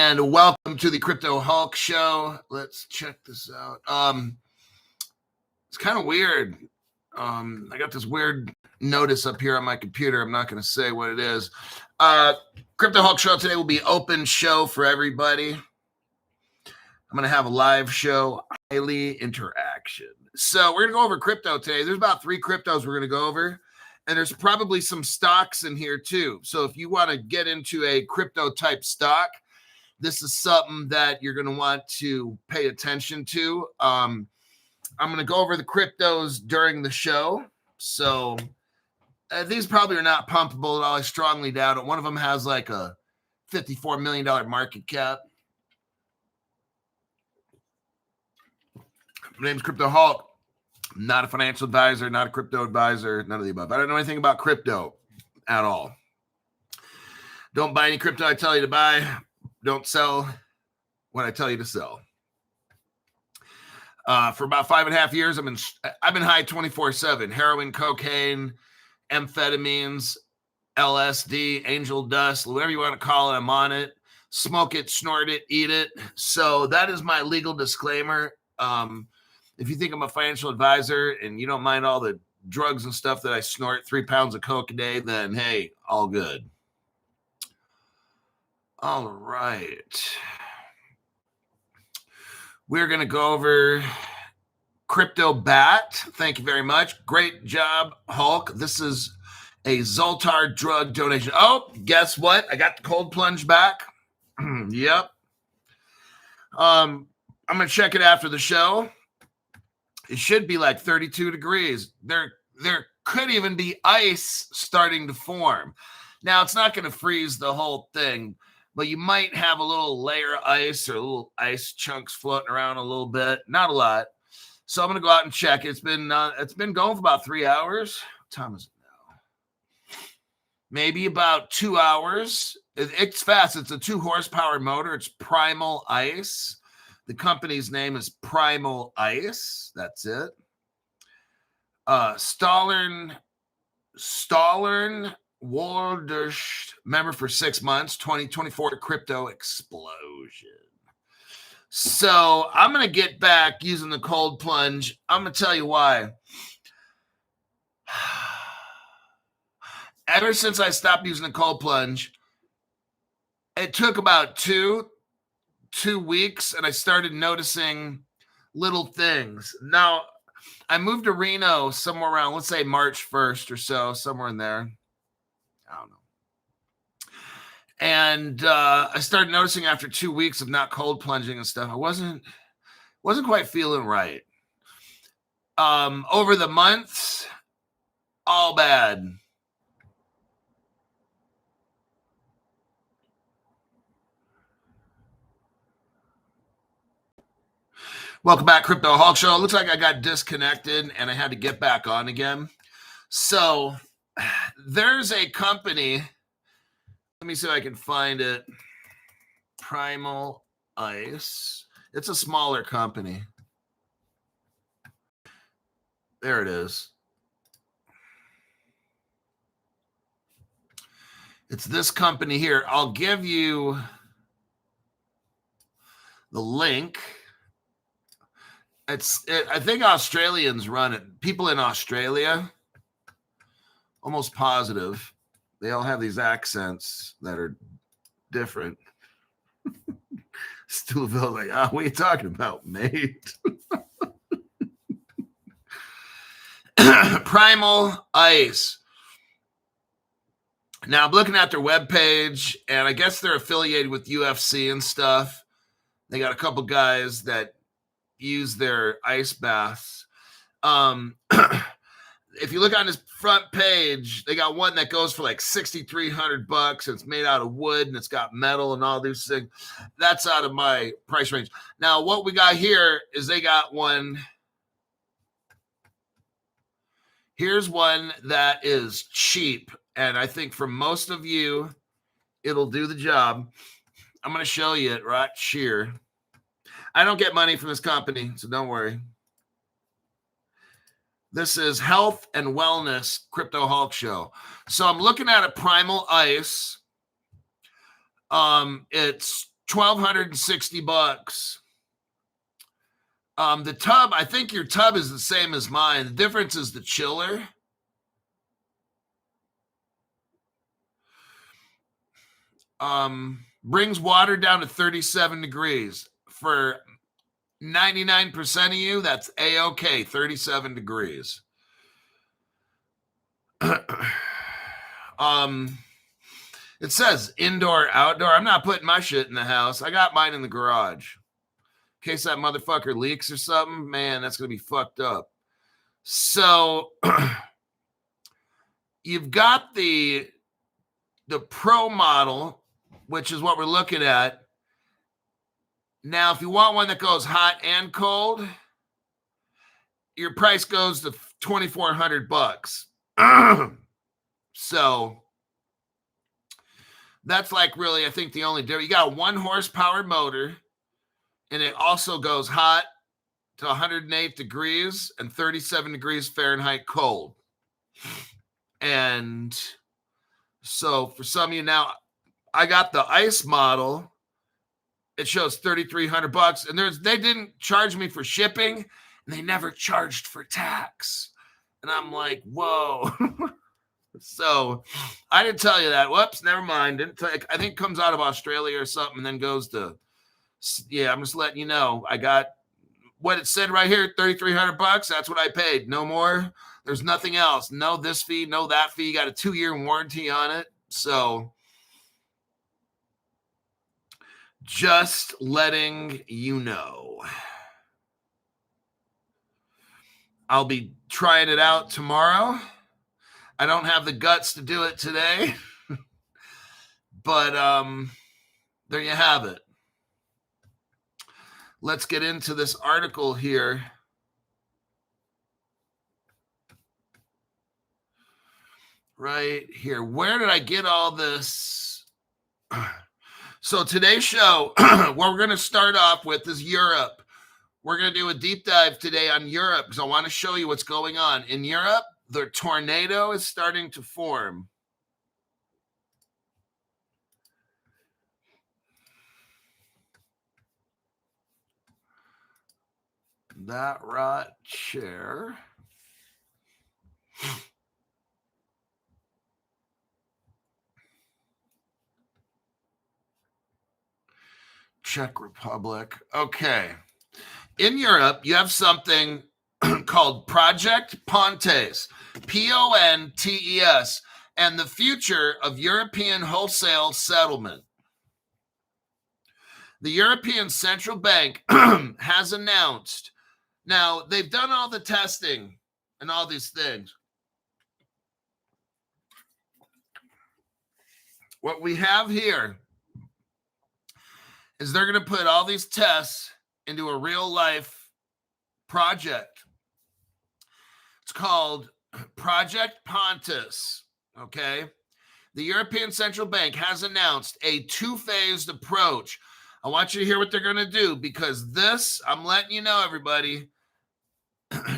And welcome to the Crypto Hulk Show. Let's check this out. It's kind of weird. I got this weird notice up here on my computer. I'm not going to say what it is. Crypto Hulk Show today will be open show for everybody. I'm going to have a live show, highly interaction. So we're going to go over crypto today. There's about 3 cryptos we're going to go over. And there's probably some stocks in here too. So if you want to get into a crypto type stock, this is something that you're going to want to pay attention to. I'm going to go over the cryptos during the show. So these probably are not pumpable at all. I strongly doubt it. One of them has like a $54 million market cap. My name's Crypto Hulk. I'm not a financial advisor, not a crypto advisor, none of the above. I don't know anything about crypto at all. Don't buy any crypto I tell you to buy. Don't sell what I tell you to sell. For about 5.5 years, I've been high 24/7. Heroin, cocaine, amphetamines, LSD, angel dust, whatever you want to call it, I'm on it. Smoke it, snort it, eat it. So that is my legal disclaimer. If you think I'm a financial advisor and you don't mind all the drugs and stuff that I snort, 3 pounds of coke a day, then hey, all good. All right. We're going to go over Crypto Bat. Thank you very much. Great job, Hulk. This is a Zoltar drug donation. Oh, guess what? I got the cold plunge back. Yep. I'm going to check it after the show. It should be like 32 degrees. There could even be ice starting to form. Now, it's not going to freeze the whole thing, but you might have a little layer of ice or little ice chunks floating around a little bit. Not a lot. So I'm going to go out and check. It's been going for about 3 hours. What time is it now? Maybe about 2 hours. It's fast. It's a 2 horsepower motor. It's Primal Ice. The company's name is Primal Ice. That's it. Stallern Walders, member for 6 months, 2024 crypto explosion. So I'm going to get back using the cold plunge. I'm going to tell you why. Ever since I stopped using the cold plunge, it took about two weeks, and I started noticing little things. Now, I moved to Reno somewhere around, let's say March 1st or so, somewhere in there. I don't know. And I started noticing after 2 weeks of not cold plunging and stuff, I wasn't quite feeling right. Over the months, all bad. Welcome back, Crypto Hulk Show. It looks like I got disconnected and I had to get back on again. So there's a company. Let me see if I can find it. Primal Ice. It's a smaller company. There it is. It's this company here. I'll give you the link. I think Australians run it. People in Australia, almost positive, they all have these accents that are different. Stillville's like, what are you talking about, mate? Primal Ice. Now, I'm looking at their webpage, and I guess they're affiliated with UFC and stuff. They got a couple guys that use their ice baths. If you look on this front page, they got one that goes for like $6,300, and it's made out of wood, and it's got metal and all these things. That's out of my price range. Now, what we got here is they got one. Here's one that is cheap, and I think for most of you, it'll do the job. I'm going to show you it right here. I don't get money from this company, so don't worry. This is Health and Wellness Crypto Hulk Show. So I'm looking at a Primal Ice. It's $1,260. The tub, I think your tub is the same as mine. The difference is the chiller. Brings water down to 37 degrees. For 99% of you, that's A-okay, 37 degrees. It says indoor, outdoor. I'm not putting my shit in the house. I got mine in the garage. In case that motherfucker leaks or something, man, that's going to be fucked up. So you've got the Pro model, which is what we're looking at. Now, if you want one that goes hot and cold, your price goes to $2,400. So that's like really, I think, the only difference. You got a 1 horsepower motor, and it also goes hot to 108 degrees and 37 degrees Fahrenheit cold. And so for some of you now, I got the ice model. It shows $3,300, and they didn't charge me for shipping, and they never charged for tax. And I'm like, whoa. So I didn't tell you that. Whoops, never mind. I think it comes out of Australia or something, and then goes to, yeah, I'm just letting you know. I got what it said right here, $3,300. That's what I paid. No more. There's nothing else. No this fee, no that fee. You got a 2-year warranty on it. So just letting you know. I'll be trying it out tomorrow. I don't have the guts to do it today. But there you have it. Let's get into this article here. Right here. Where did I get all this? So today's show, what we're going to start off with is Europe. We're going to do a deep dive today on Europe because I want to show you what's going on. In Europe, the tornado is starting to form. That right chair. Czech Republic. Okay. In Europe, you have something called Project Pontes, Pontes, and the future of European wholesale settlement. The European Central Bank has announced. Now, they've done all the testing and all these things. What we have here is they're going to put all these tests into a real-life project. It's called Project Pontes, okay? The European Central Bank has announced a 2-phased approach. I want you to hear what they're going to do because this, I'm letting you know, everybody.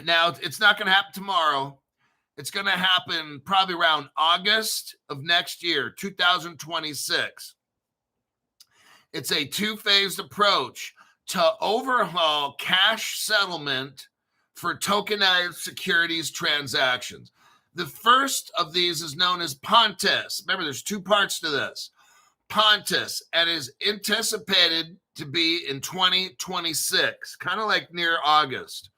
Now, it's not going to happen tomorrow. It's going to happen probably around August of next year, 2026. It's a 2-phased approach to overhaul cash settlement for tokenized securities transactions. The first of these is known as Pontes. Remember, there's 2 parts to this. Pontes, and is anticipated to be in 2026, kind of like near August.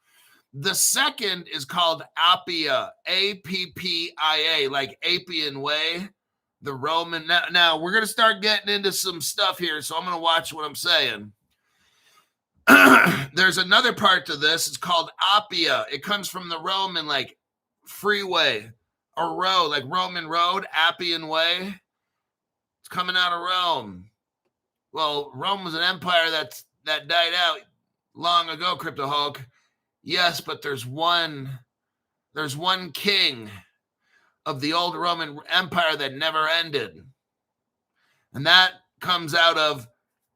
The second is called Appia, A-P-P-I-A, like Appian Way, the Roman. Now we're going to start getting into some stuff here, so I'm going to watch what I'm saying. There's another part to this. It's called Appia. It comes from the Roman, like freeway or road, like Roman road, Appian Way. It's coming out of Rome. Well, Rome was an empire that died out long ago, Crypto Hulk. Yes, but there's one king of the old Roman Empire that never ended. And that comes out of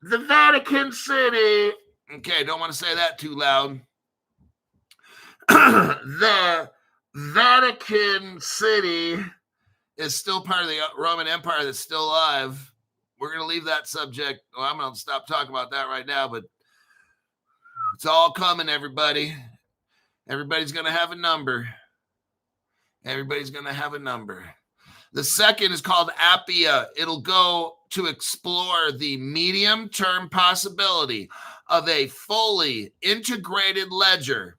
the Vatican City. Okay, don't want to say that too loud. The Vatican City is still part of the Roman Empire that's still alive. we're going to leave that subject. Well, I'm going to stop talking about that right now, but it's all coming, everybody. Everybody's going to have a number. Everybody's going to have a number. The second is called Appia. It'll go to explore the medium-term possibility of a fully integrated ledger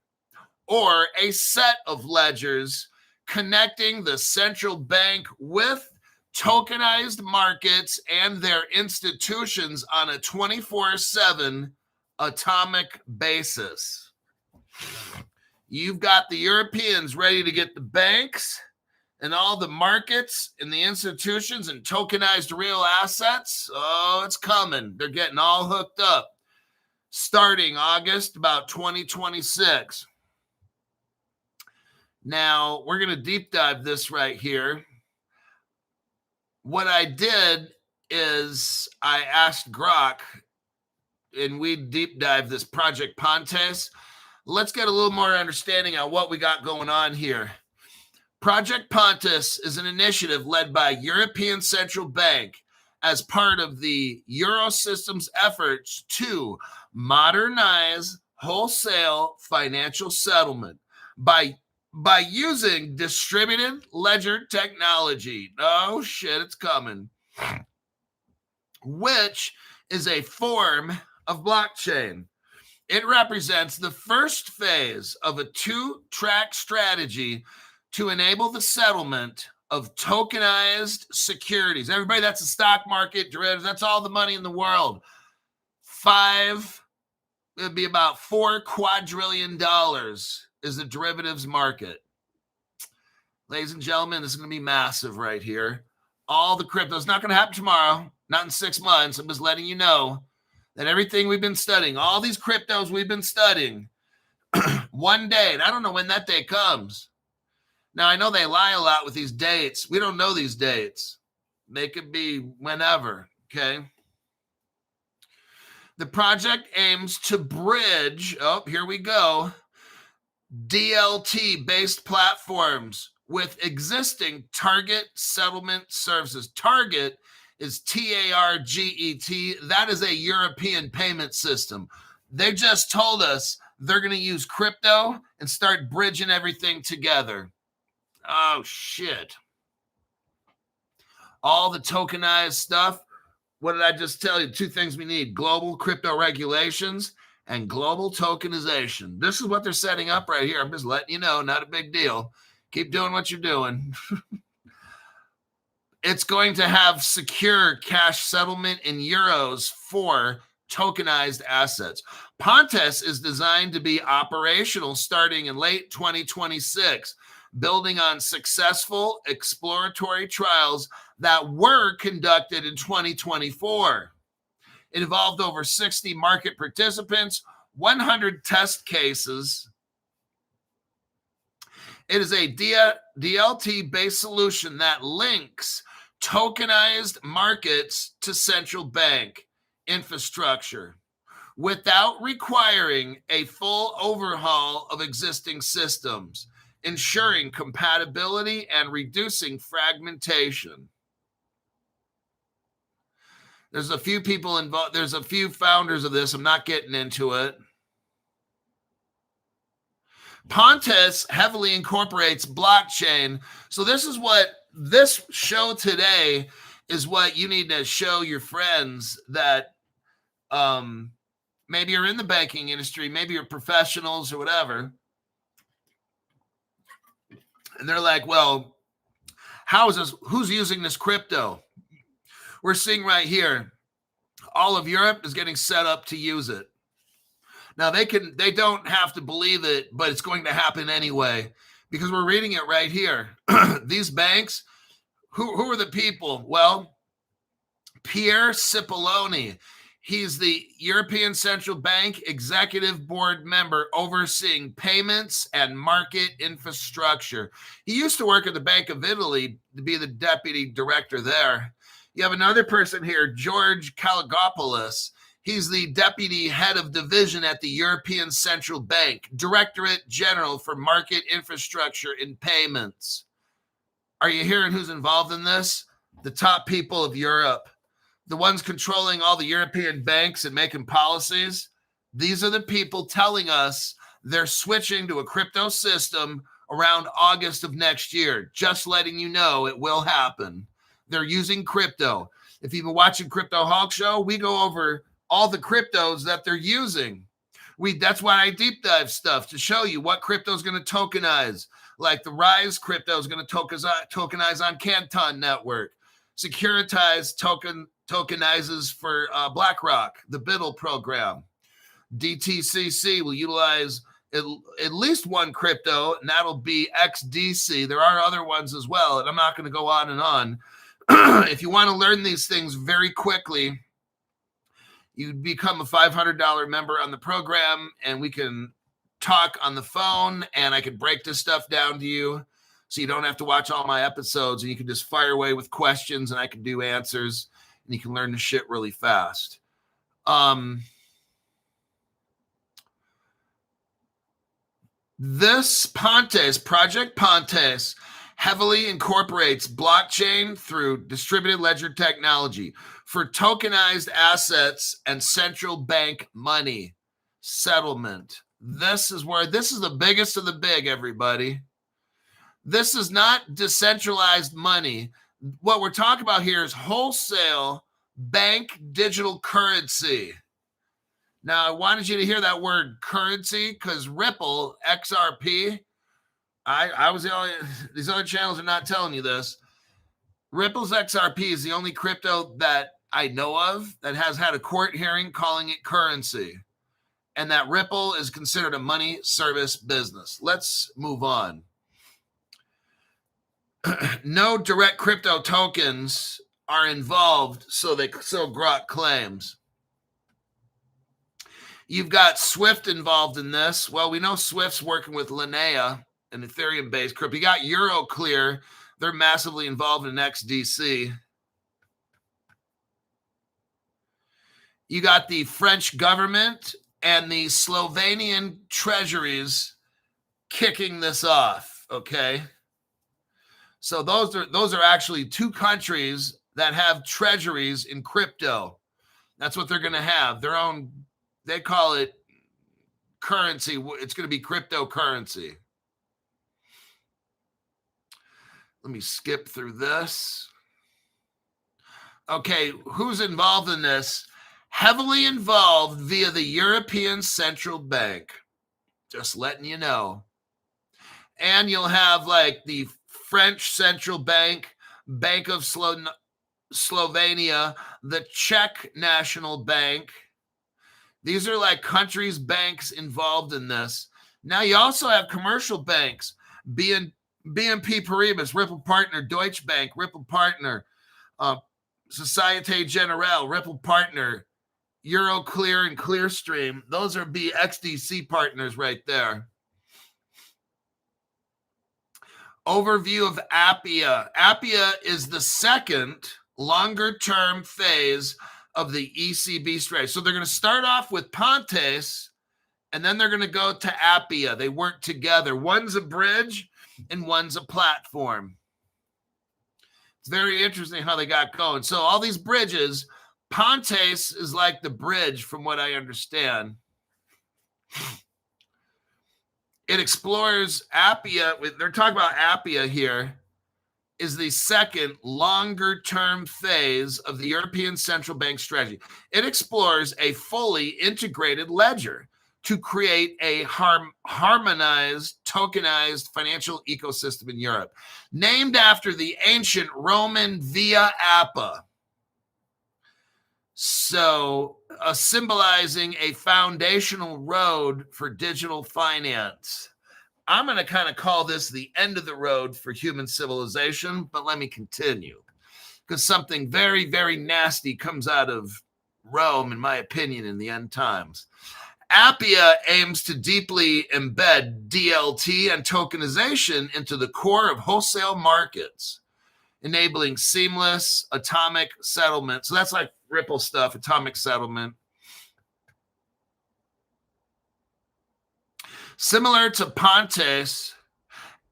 or a set of ledgers connecting the central bank with tokenized markets and their institutions on a 24/7 atomic basis. You've got the Europeans ready to get the banks and all the markets and the institutions and tokenized real assets. Oh, it's coming. They're getting all hooked up starting August about 2026. Now, we're going to deep dive this right here. What I did is I asked Grok, and we deep dive this Project Pontes. Let's get a little more understanding on what we got going on here. Project Pontes is an initiative led by European Central Bank as part of the Eurosystem's efforts to modernize wholesale financial settlement by using distributed ledger technology. Oh shit, it's coming. Which is a form of blockchain. It represents the first phase of a two-track strategy to enable the settlement of tokenized securities. Everybody, that's the stock market, derivatives, that's all the money in the world. It'd be about $4 quadrillion is the derivatives market. Ladies and gentlemen, this is going to be massive right here. All the crypto, it's not going to happen tomorrow, not in 6 months. I'm just letting you know that everything we've been studying, all these cryptos we've been studying, one day, and I don't know when that day comes. Now, I know they lie a lot with these dates. We don't know these dates. They could be whenever, okay? The project aims to bridge, here we go, DLT-based platforms with existing target settlement services. Target is TARGET. That is a European payment system. They just told us they're going to use crypto and start bridging everything together. Oh, shit. All the tokenized stuff. What did I just tell you? 2 things we need: global crypto regulations and global tokenization. This is what they're setting up right here. I'm just letting you know, not a big deal. Keep doing what you're doing. It's going to have secure cash settlement in euros for tokenized assets. Pontes is designed to be operational starting in late 2026, building on successful exploratory trials that were conducted in 2024. It involved over 60 market participants, 100 test cases. It is a DLT-based solution that links tokenized markets to central bank infrastructure without requiring a full overhaul of existing systems, ensuring compatibility and reducing fragmentation. There's a few people involved. There's a few founders of this. I'm not getting into it. Pontes heavily incorporates blockchain. So this is what this show today is, what you need to show your friends that maybe you're in the banking industry, maybe you're professionals or whatever. And they're like, well, how is this? Who's using this crypto? We're seeing right here, all of Europe is getting set up to use it. Now they don't have to believe it, but it's going to happen anyway, because we're reading it right here. These banks, who are the people? Well, Pierre Cipollone, he's the European Central Bank Executive Board member overseeing payments and market infrastructure. He used to work at the Bank of Italy to be the deputy director there. You have another person here, George Kalagopoulos. He's the deputy head of division at the European Central Bank, Directorate General for Market Infrastructure and Payments. Are you hearing who's involved in this? The top people of Europe. the ones controlling all the European banks and making policies, these are the people telling us they're switching to a crypto system around August of next year. Just letting you know it will happen. They're using crypto. If you've been watching Crypto Hulk Show, we go over all the cryptos that they're using. That's why I deep dive stuff to show you what crypto is going to tokenize. Like the Rise crypto is going to tokenize on Canton Network. Securitized tokenizes for BlackRock, the BIDL program. DTCC will utilize at least one crypto, and that'll be XDC. There are other ones as well, and I'm not going to go on and on. If you want to learn these things very quickly, you become a $500 member on the program, and we can talk on the phone, and I can break this stuff down to you so you don't have to watch all my episodes, and you can just fire away with questions, and I can do answers, and you can learn the shit really fast. This Pontes, Project Pontes, heavily incorporates blockchain through distributed ledger technology for tokenized assets and central bank money settlement. This is the biggest of the big, everybody. This is not decentralized money. What we're talking about here is wholesale bank digital currency. Now, I wanted you to hear that word currency because Ripple, XRP, I was these other channels are not telling you this. Ripple's XRP is the only crypto that I know of that has had a court hearing calling it currency. And that Ripple is considered a money service business. Let's move on. No direct crypto tokens are involved, so Grok claims. You've got Swift involved in this. Well, we know Swift's working with Linnea, an Ethereum-based crypto. You got Euroclear. They're massively involved in XDC. You got the French government and the Slovenian treasuries kicking this off, okay? So those are actually two countries that have treasuries in crypto. That's what they're going to have. Their own, they call it currency. It's going to be cryptocurrency. Let me skip through this. Okay, who's involved in this? Heavily involved via the European Central Bank. Just letting you know. And you'll have like the French Central Bank, Bank of Slovenia, the Czech National Bank. These are like countries' banks involved in this. Now you also have commercial banks, BNP Paribas, Ripple Partner, Deutsche Bank, Ripple Partner, Societe Generale, Ripple Partner, Euroclear, and Clearstream. Those are XDC partners right there. Overview of Appia. Appia is the second longer-term phase of the ECB strategy. So they're going to start off with Pontes, and then they're going to go to Appia. They work together. One's a bridge, and one's a platform. It's very interesting how they got going. So all these bridges, Pontes is like the bridge from what I understand. It explores Appia. They're talking about Appia here is the second longer-term phase of the European Central Bank strategy. It explores a fully integrated ledger to create a harmonized, tokenized financial ecosystem in Europe, named after the ancient Roman Via Appia. So, symbolizing a foundational road for digital finance. I'm going to kind of call this the end of the road for human civilization, but let me continue. Because something very, very nasty comes out of Rome, in my opinion, in the end times. Appia aims to deeply embed DLT and tokenization into the core of wholesale markets, enabling seamless atomic settlement. So that's like Ripple stuff, atomic settlement. Similar to Pontes,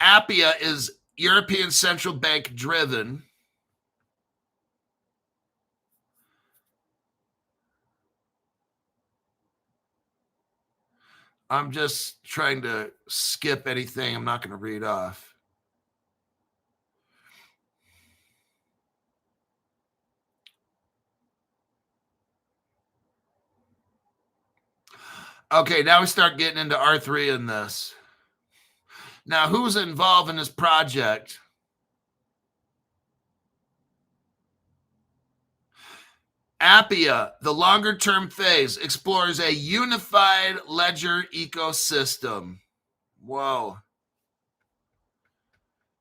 Appia is European Central Bank driven. I'm just trying to skip anything I'm not going to read off. Okay, now we start getting into R3 in this. Now, who's involved in this project? Appia, the longer-term phase, explores a unified ledger ecosystem. Whoa.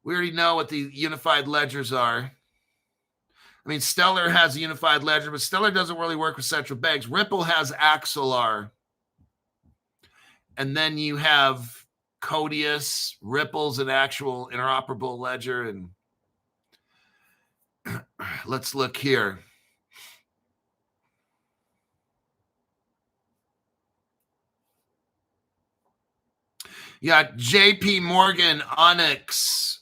We already know what the unified ledgers are. I mean, Stellar has a unified ledger, but Stellar doesn't really work with central banks. Ripple has Axelar. And then you have Codius. Ripple's an actual interoperable ledger. And let's look here. You got JP Morgan, Onyx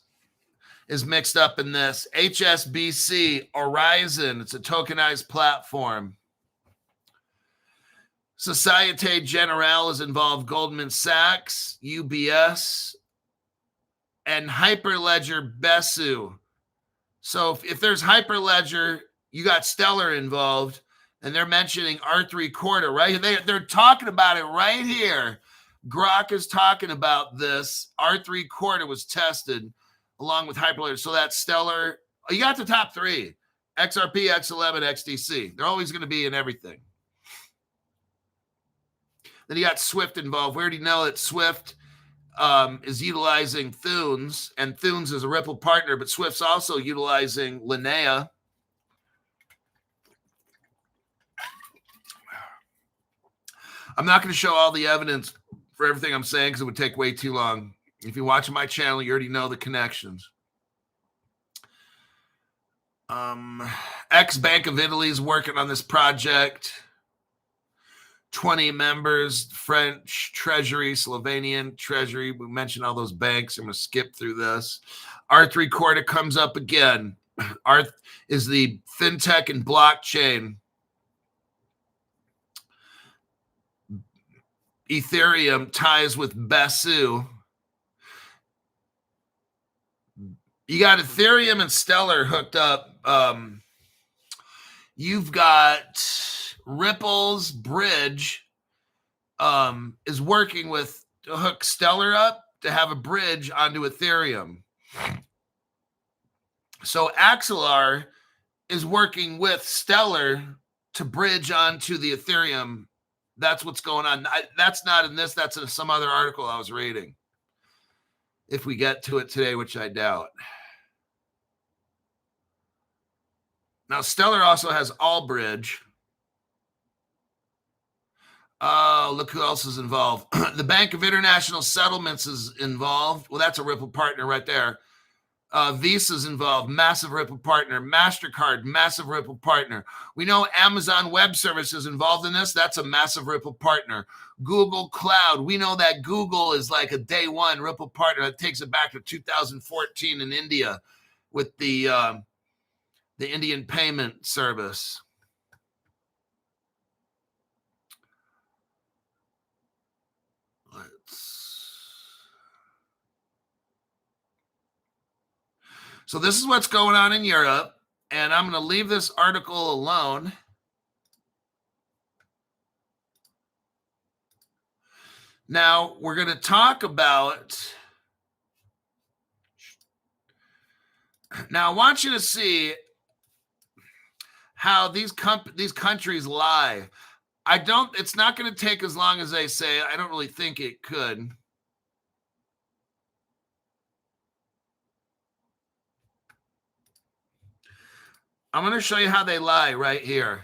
is mixed up in this. HSBC, Horizon, it's a tokenized platform. Societe Generale is involved. Goldman Sachs, UBS, and Hyperledger Besu. So if there's Hyperledger, you got Stellar involved, and they're mentioning R3 Corda, right? They're talking about it right here. Grok is talking about this. R3 Corda was tested along with Hyperledger. So that's Stellar. You got the top three. XRP, X11, XDC. They're always going to be in everything. Then you got Swift involved. We already know that Swift is utilizing Thunes, and Thunes is a Ripple partner, but Swift's also utilizing Linnea. I'm not going to show all the evidence for everything I'm saying because it would take way too long. If you're watching my channel, you already know the connections. Ex-Bank of Italy is working on this project. 20 members, French Treasury, Slovenian Treasury. We mentioned all those banks. I'm going to skip through this. R3 Corda comes up again. R is the fintech and blockchain. Ethereum ties with Besu. You got Ethereum and Stellar hooked up. You've got Ripple's bridge is working with to hook Stellar up to have a bridge onto Ethereum. So Axelar is working with Stellar to bridge onto the Ethereum. That's what's going on. That's not in this. That's in some other article I was reading. If we get to it today, which I doubt. Now, Stellar also has Allbridge. Oh, look who else is involved. The Bank of International Settlements is involved. Well, that's a Ripple partner right there. Visa's involved, massive Ripple partner. MasterCard, massive Ripple partner. We know Amazon Web Services involved in this. That's a massive Ripple partner. Google Cloud. We know that Google is like a day one Ripple partner. That takes it back to 2014 in India with the Indian payment service. So this is what's going on in Europe, and I'm going to leave this article alone. Now, we're going to talk about... Now, I want you to see how these countries lie. It's not going to take as long as they say. I don't really think it could. I'm going to show you how they lie right here.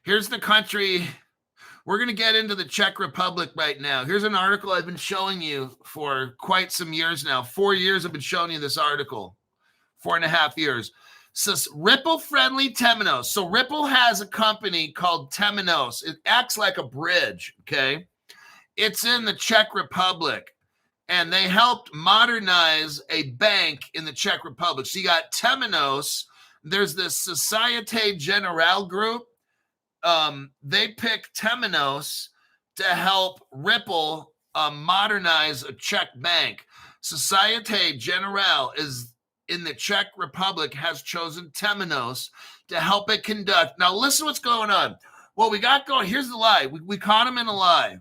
Here's the country. We're going to get into the Czech Republic right now. Here's an article I've been showing you for quite some years now. 4 years I've been showing you this article. 4.5 years. So Ripple-friendly Temenos. So Ripple has a company called Temenos. It acts like a bridge, okay? It's in the Czech Republic. And they helped modernize a bank in the Czech Republic. So you got Temenos. There's this Societe Generale group. They picked Temenos to help Ripple modernize a Czech bank. Societe Generale is in the Czech Republic has chosen Temenos to help it conduct. Now listen what's going on. What we got going, here's the lie. We caught him in a lie.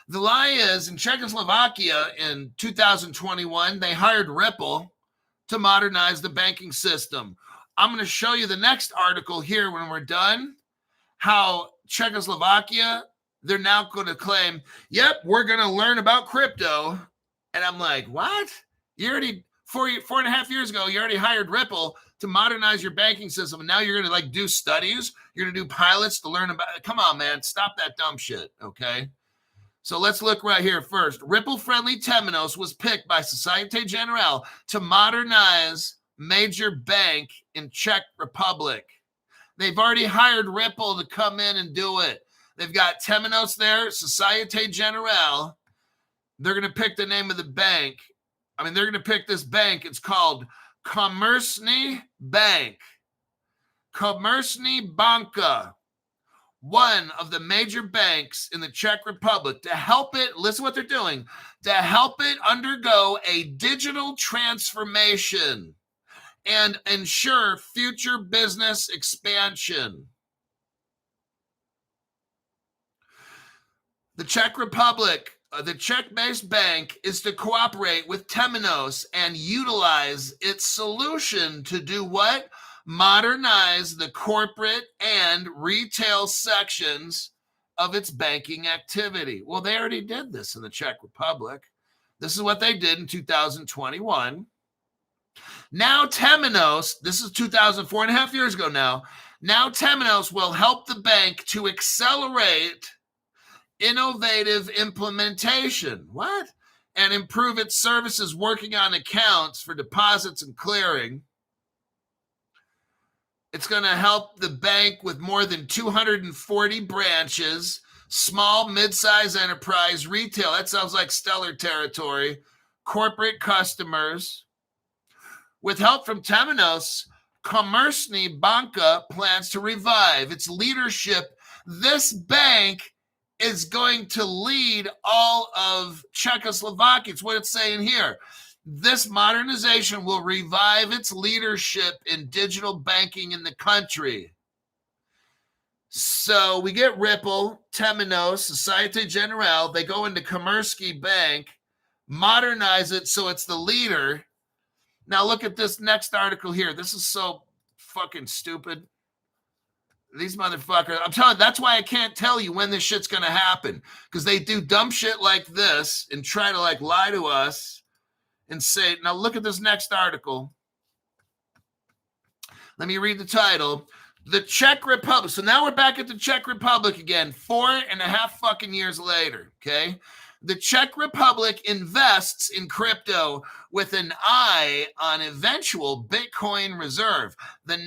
The lie is in Czechoslovakia in 2021, they hired Ripple to modernize the banking system. I'm going to show you the next article here when we're done, how Czechoslovakia, they're now going to claim, yep, we're going to learn about crypto. And I'm like, what? You already, 4.5 years ago, you already hired Ripple to modernize your banking system. And now you're going to like do studies. You're going to do pilots to learn about it. Come on, man. Stop that dumb shit. Okay. So let's look right here first. Ripple-friendly Temenos was picked by Societe Generale to modernize major bank in Czech Republic. They've already hired Ripple to come in and do it. They've got Temenos there, Societe Generale. They're going to pick the name of the bank. I mean, they're going to pick this bank. It's called Komerční Bank. Komerční Banka. One of the major banks in the Czech Republic to help it, listen what they're doing, to help it undergo a digital transformation and ensure future business expansion. The Czech Republic, the Czech-based bank is to cooperate with Temenos and utilize its solution to do what? Modernize the corporate and retail sections of its banking activity. Well, they already did this in the Czech Republic. This is what they did in 2021. Now Temenos, this is 4.5 years ago now. Now Temenos will help the bank to accelerate innovative implementation. What? And improve its services working on accounts for deposits and clearing. It's going to help the bank with more than 240 branches, small, mid-size enterprise, retail. That sounds like stellar territory. Corporate customers. With help from Temenos, Komerční Banka plans to revive its leadership. This bank is going to lead all of Czechoslovakia. It's what it's saying here. This modernization will revive its leadership in digital banking in the country. So we get Ripple, Temenos, Societe Generale. They go into Komerční Bank, modernize it so it's the leader. Now look at this next article here. This is so fucking stupid. These motherfuckers, I'm telling you, that's why I can't tell you when this shit's going to happen. Because they do dumb shit like this and try to like lie to us. And say, now look at this next article. Let me read the title. The Czech Republic. So now we're back at the Czech Republic again, 4.5 fucking years later, okay? The Czech Republic invests in crypto with an eye on eventual Bitcoin reserve. The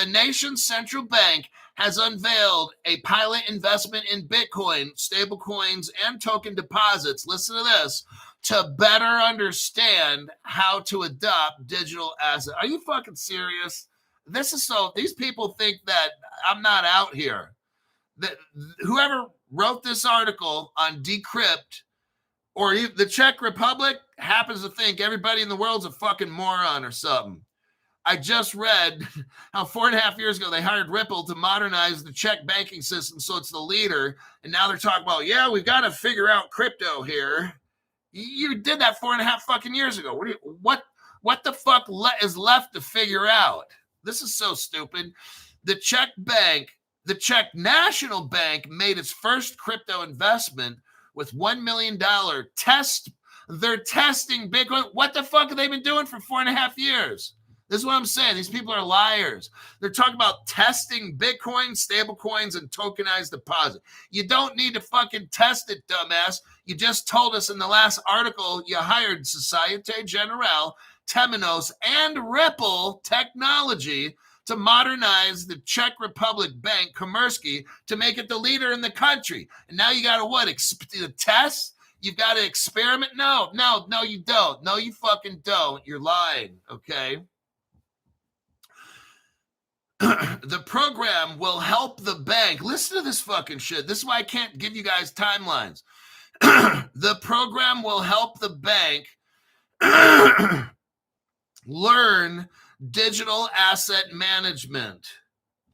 nation's central bank has unveiled a pilot investment in Bitcoin, stablecoins, and token deposits. Listen to this. To better understand how to adopt digital assets. Are you fucking serious? This is so, these people think that I'm not out here. That whoever wrote this article on Decrypt or the Czech Republic happens to think everybody in the world's a fucking moron or something. I just read how 4.5 years ago they hired Ripple to modernize the Czech banking system so it's the leader. And now they're talking about, yeah, we've got to figure out crypto here. You did that 4.5 fucking years ago. What the fuck is left to figure out? This is so stupid. The Czech bank, the Czech National Bank made its first crypto investment with $1 million test. They're testing Bitcoin. What the fuck have they been doing for 4.5 years? This is what I'm saying. These people are liars. They're talking about testing Bitcoin, stablecoins, and tokenized deposit. You don't need to fucking test it, dumbass. You just told us in the last article you hired Societe Generale, Temenos, and Ripple Technology to modernize the Czech Republic bank, Komerční, to make it the leader in the country. And now you got to what? Test? You've got to experiment? No, you don't. No, you fucking don't. You're lying, okay? The program will help the bank. Listen to this fucking shit. This is why I can't give you guys timelines. The program will help the bank learn digital asset management.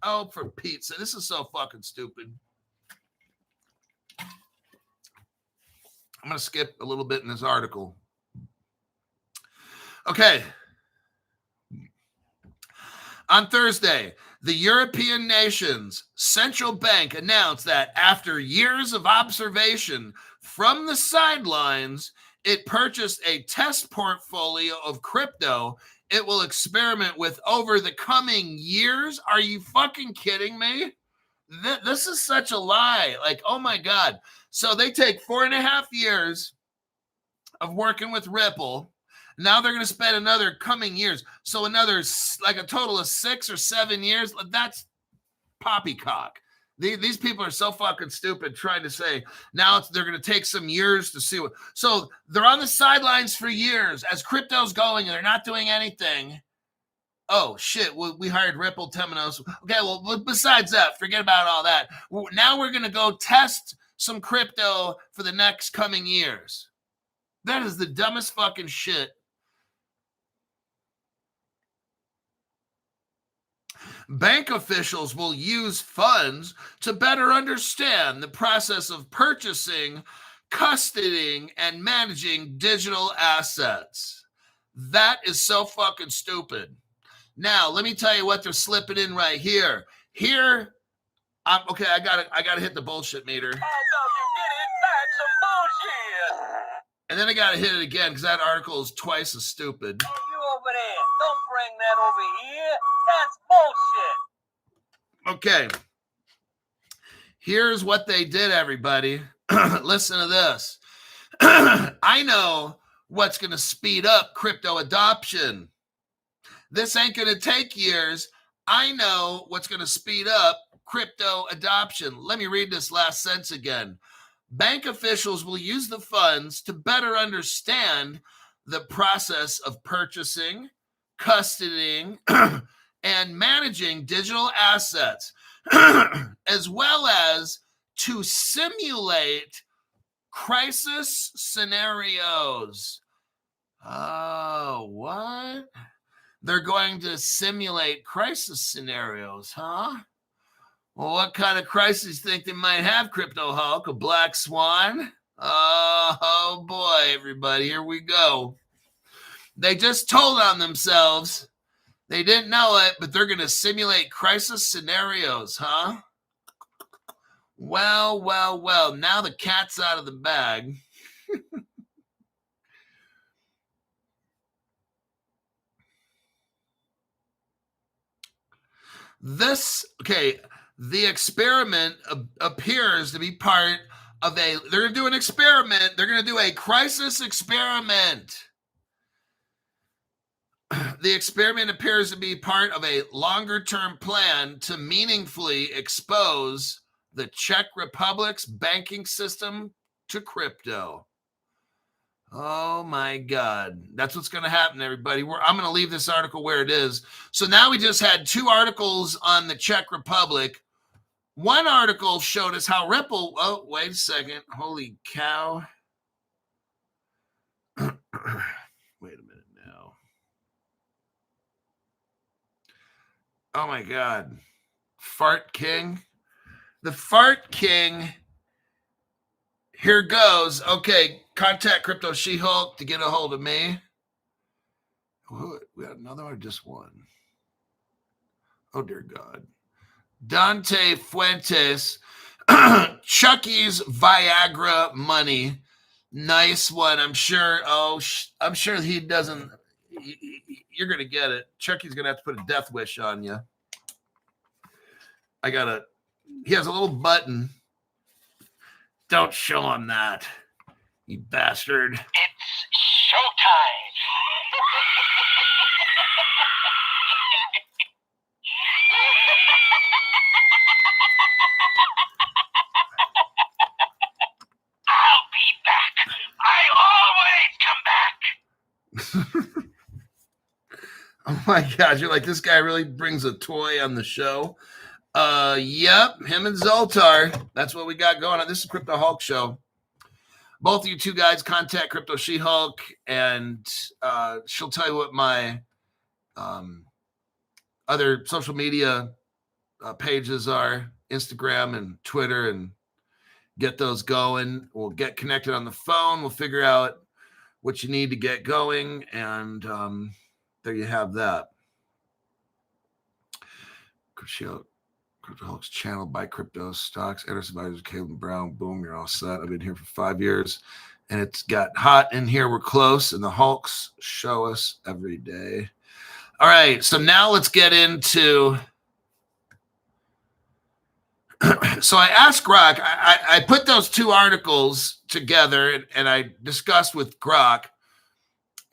Oh, for Pete's sake, this is so fucking stupid. I'm going to skip a little bit in this article. Okay. On Thursday, the European nation's central bank announced that after years of observation from the sidelines, it purchased a test portfolio of crypto it will experiment with over the coming years. Are you fucking kidding me? This is such a lie. Like, oh my God. So they take 4.5 years of working with Ripple. Now they're going to spend another coming years. So another, like a total of 6 or 7 years. That's poppycock. These people are so fucking stupid trying to say now they're going to take some years to see what. So they're on the sidelines for years as crypto's going and they're not doing anything. Oh, shit. We hired Ripple, Temenos. Okay, well, besides that, forget about all that. Now we're going to go test some crypto for the next coming years. That is the dumbest fucking shit. Bank officials will use funds to better understand the process of purchasing, custodying, and managing digital assets. That is so fucking stupid. Now, let me tell you what they're slipping in right here. Here, okay, I gotta hit the bullshit meter. I know you get it back, some bullshit. And then I gotta hit it again because that article is twice as stupid. Oh, you over there. Don't bring that over here. That's bullshit. Okay. Here's what they did, everybody. Listen to this. I know what's going to speed up crypto adoption. This ain't going to take years. I know what's going to speed up crypto adoption. Let me read this last sentence again. Bank officials will use the funds to better understand the process of purchasing, custodying, and managing digital assets, as well as to simulate crisis scenarios. Oh, what? They're going to simulate crisis scenarios, huh? Well, what kind of crisis do you think they might have, Crypto Hulk? A black swan? Oh boy, everybody, here we go. They just told on themselves. They didn't know it, but they're going to simulate crisis scenarios, huh? Well. Now the cat's out of the bag. The experiment appears to be part of they're going to do an experiment. They're going to do a crisis experiment. The experiment appears to be part of a longer-term plan to meaningfully expose the Czech Republic's banking system to crypto. Oh my God. That's what's going to happen, everybody. I'm going to leave this article where it is. So now we just had 2 articles on the Czech Republic. One article showed us how Ripple, oh, wait a second. Holy cow. Wait a minute now. Oh my God. Fart King. The Fart King. Here goes. Okay, contact Crypto She-Hulk to get a hold of me. We had another one or just one? Oh, dear God. Dante Fuentes. Chucky's Viagra money. Nice one. I'm sure. I'm sure he doesn't. You're going to get it. Chucky's going to have to put a death wish on you. He has a little button. Don't show him that, you bastard. It's showtime. I'll be back. I always come back. Oh my gosh, you're like, this guy really brings a toy on the show. Yep, him and Zoltar. That's what we got going on. This is Crypto Hulk Show. both of you two guys contact Crypto She-Hulk, and she'll tell you what my other social media pages are, Instagram and Twitter, and get those going. We'll get connected on the phone. We'll figure out what you need to get going, and there you have that. Crypto Hulk's channeled by crypto stocks. Edison Advisors, Caleb Brown. Boom, you're all set. I've been here for 5 years, and it's got hot in here. We're close, and the Hulks show us every day. All right, so now let's get into. So I asked Grok. I put those two articles together, and I discussed with Grok.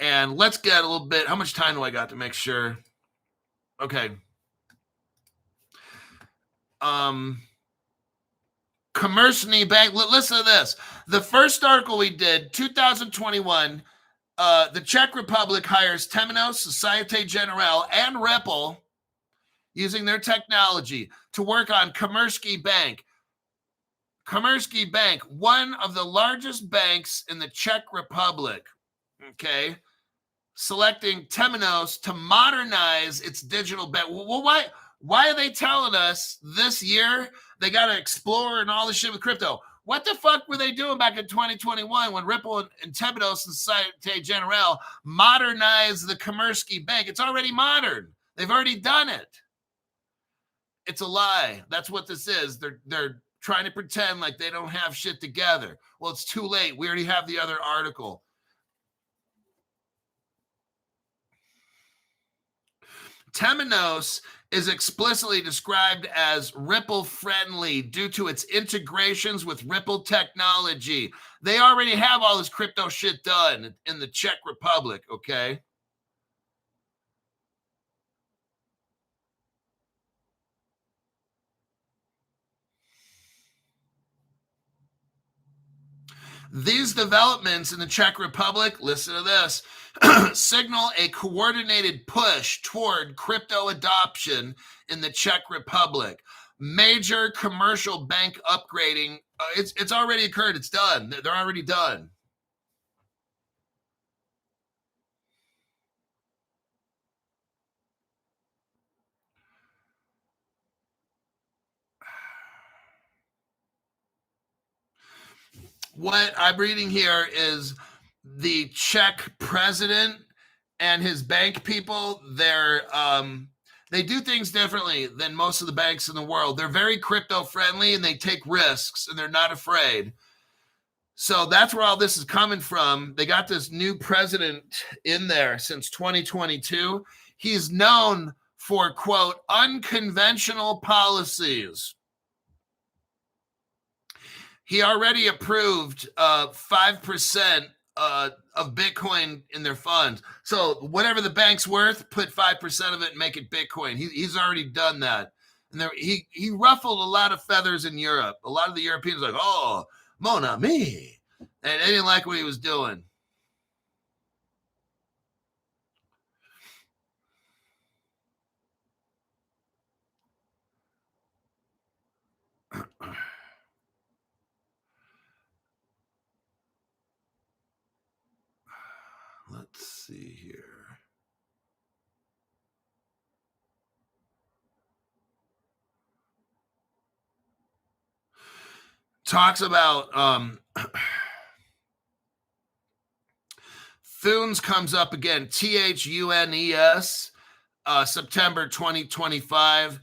And let's get a little bit. How much time do I got to make sure? Okay. Commercial Bank. Listen to this. The first article we did, 2021, the Czech Republic hires Temenos, Societe Generale, and Ripple using their technology to work on Commercial Bank. Commercial Bank, one of the largest banks in the Czech Republic, okay, selecting Temenos to modernize its digital bank. Well, why are they telling us this year they got to explore and all this shit with crypto? What the fuck were they doing back in 2021 when Ripple and Temenos and Societe Generale modernized the Commercial Bank? It's already modern. They've already done it. It's a lie. That's what this is. They're trying to pretend like they don't have shit together. Well, it's too late. We already have the other article. Temenos is explicitly described as Ripple friendly due to its integrations with Ripple technology. They already have all this crypto shit done in the Czech Republic, okay? These developments in the Czech Republic, listen to this, signal a coordinated push toward crypto adoption in the Czech Republic. Major commercial bank upgrading, it's already occurred. It's done. They're already done. What I'm reading here is the Czech president and his bank people. They do things differently than most of the banks in the world. They're very crypto friendly and they take risks and they're not afraid. So that's where all this is coming from. They got this new president in there since 2022. He's known for, quote, unconventional policies. He already approved 5% of Bitcoin in their funds. So whatever the bank's worth, put 5% of it and make it Bitcoin. He's already done that. And he ruffled a lot of feathers in Europe. A lot of the Europeans were like, oh, mon ami. And they didn't like what he was doing. Let's see here. Talks about Thunes comes up again, THUNES, September 2025.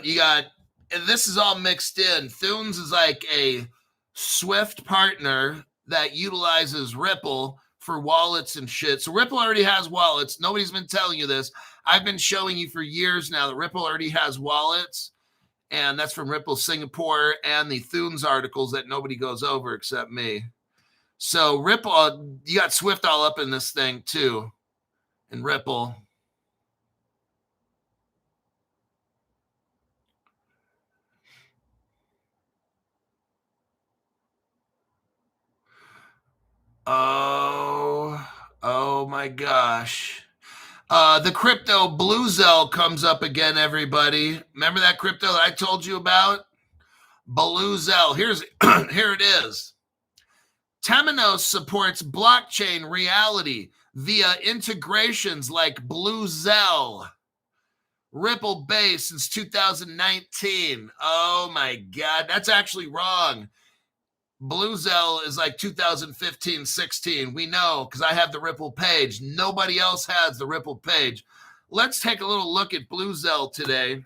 You got, and this is all mixed in. Thunes is like a Swift partner that utilizes Ripple for wallets and shit. So Ripple already has wallets. Nobody's been telling you this. I've been showing you for years now that Ripple already has wallets. And that's from Ripple Singapore and the Thunes articles that nobody goes over except me. So Ripple, you got Swift all up in this thing too, in Ripple. Oh my gosh. The crypto Blue Zell comes up again, everybody. Remember that crypto that I told you about? Blue Zell. Here it is. Temenos supports blockchain reality via integrations like Blue-Zell, Ripple Base since 2019. Oh my God, that's actually wrong. Blue-Zell is like 2015, 16. We know because I have the Ripple page. Nobody else has the Ripple page. Let's take a little look at Blue-Zell today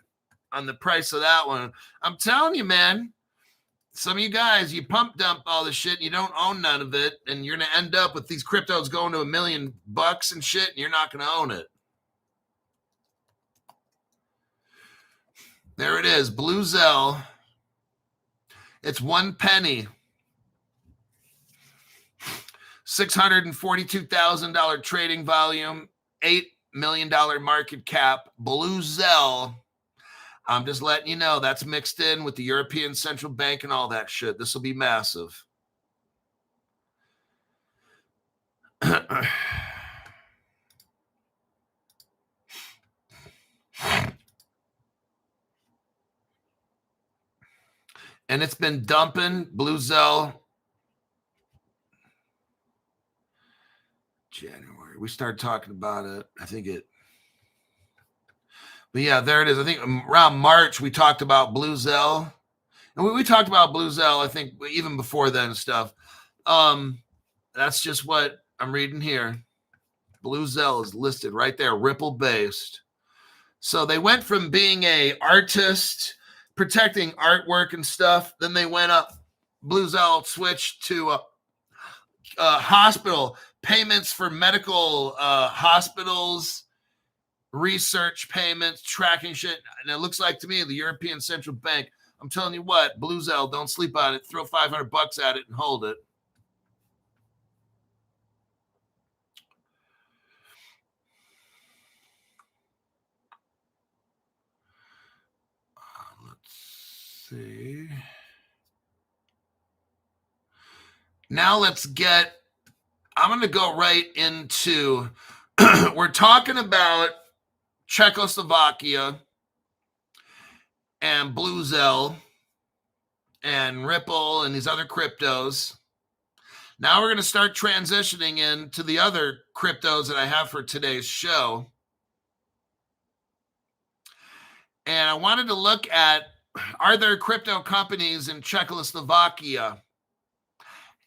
on the price of that one. I'm telling you, man, some of you guys, you pump dump all this shit and you don't own none of it, and you're going to end up with these cryptos going to $1 million and shit, and you're not going to own it. There it is, Blue-Zell. It's 1 penny. $642,000 trading volume, $8 million market cap. Blue-Zell. I'm just letting you know that's mixed in with the European Central Bank and all that shit. This will be massive. And it's been dumping. Blue-Zell. January. We started talking about it. But yeah, there it is. I think around March, we talked about Blue-Zell. And we talked about Blue-Zell, I think, even before then and stuff. That's just what I'm reading here. Blue-Zell is listed right there, Ripple-based. So they went from being a artist, protecting artwork and stuff. Then they went up. Blue-Zell switched to hospital payments for medical hospitals, research payments, tracking shit. And it looks like to me the European Central Bank. I'm telling you what, Blue-Zell, don't sleep on it. Throw $500 at it and hold it. Let's see. Now I'm going to go right into, we're talking about Czechoslovakia and Blue-Zell and Ripple and these other cryptos. Now we're going to start transitioning into the other cryptos that I have for today's show. And I wanted to look at, are there crypto companies in Czechoslovakia?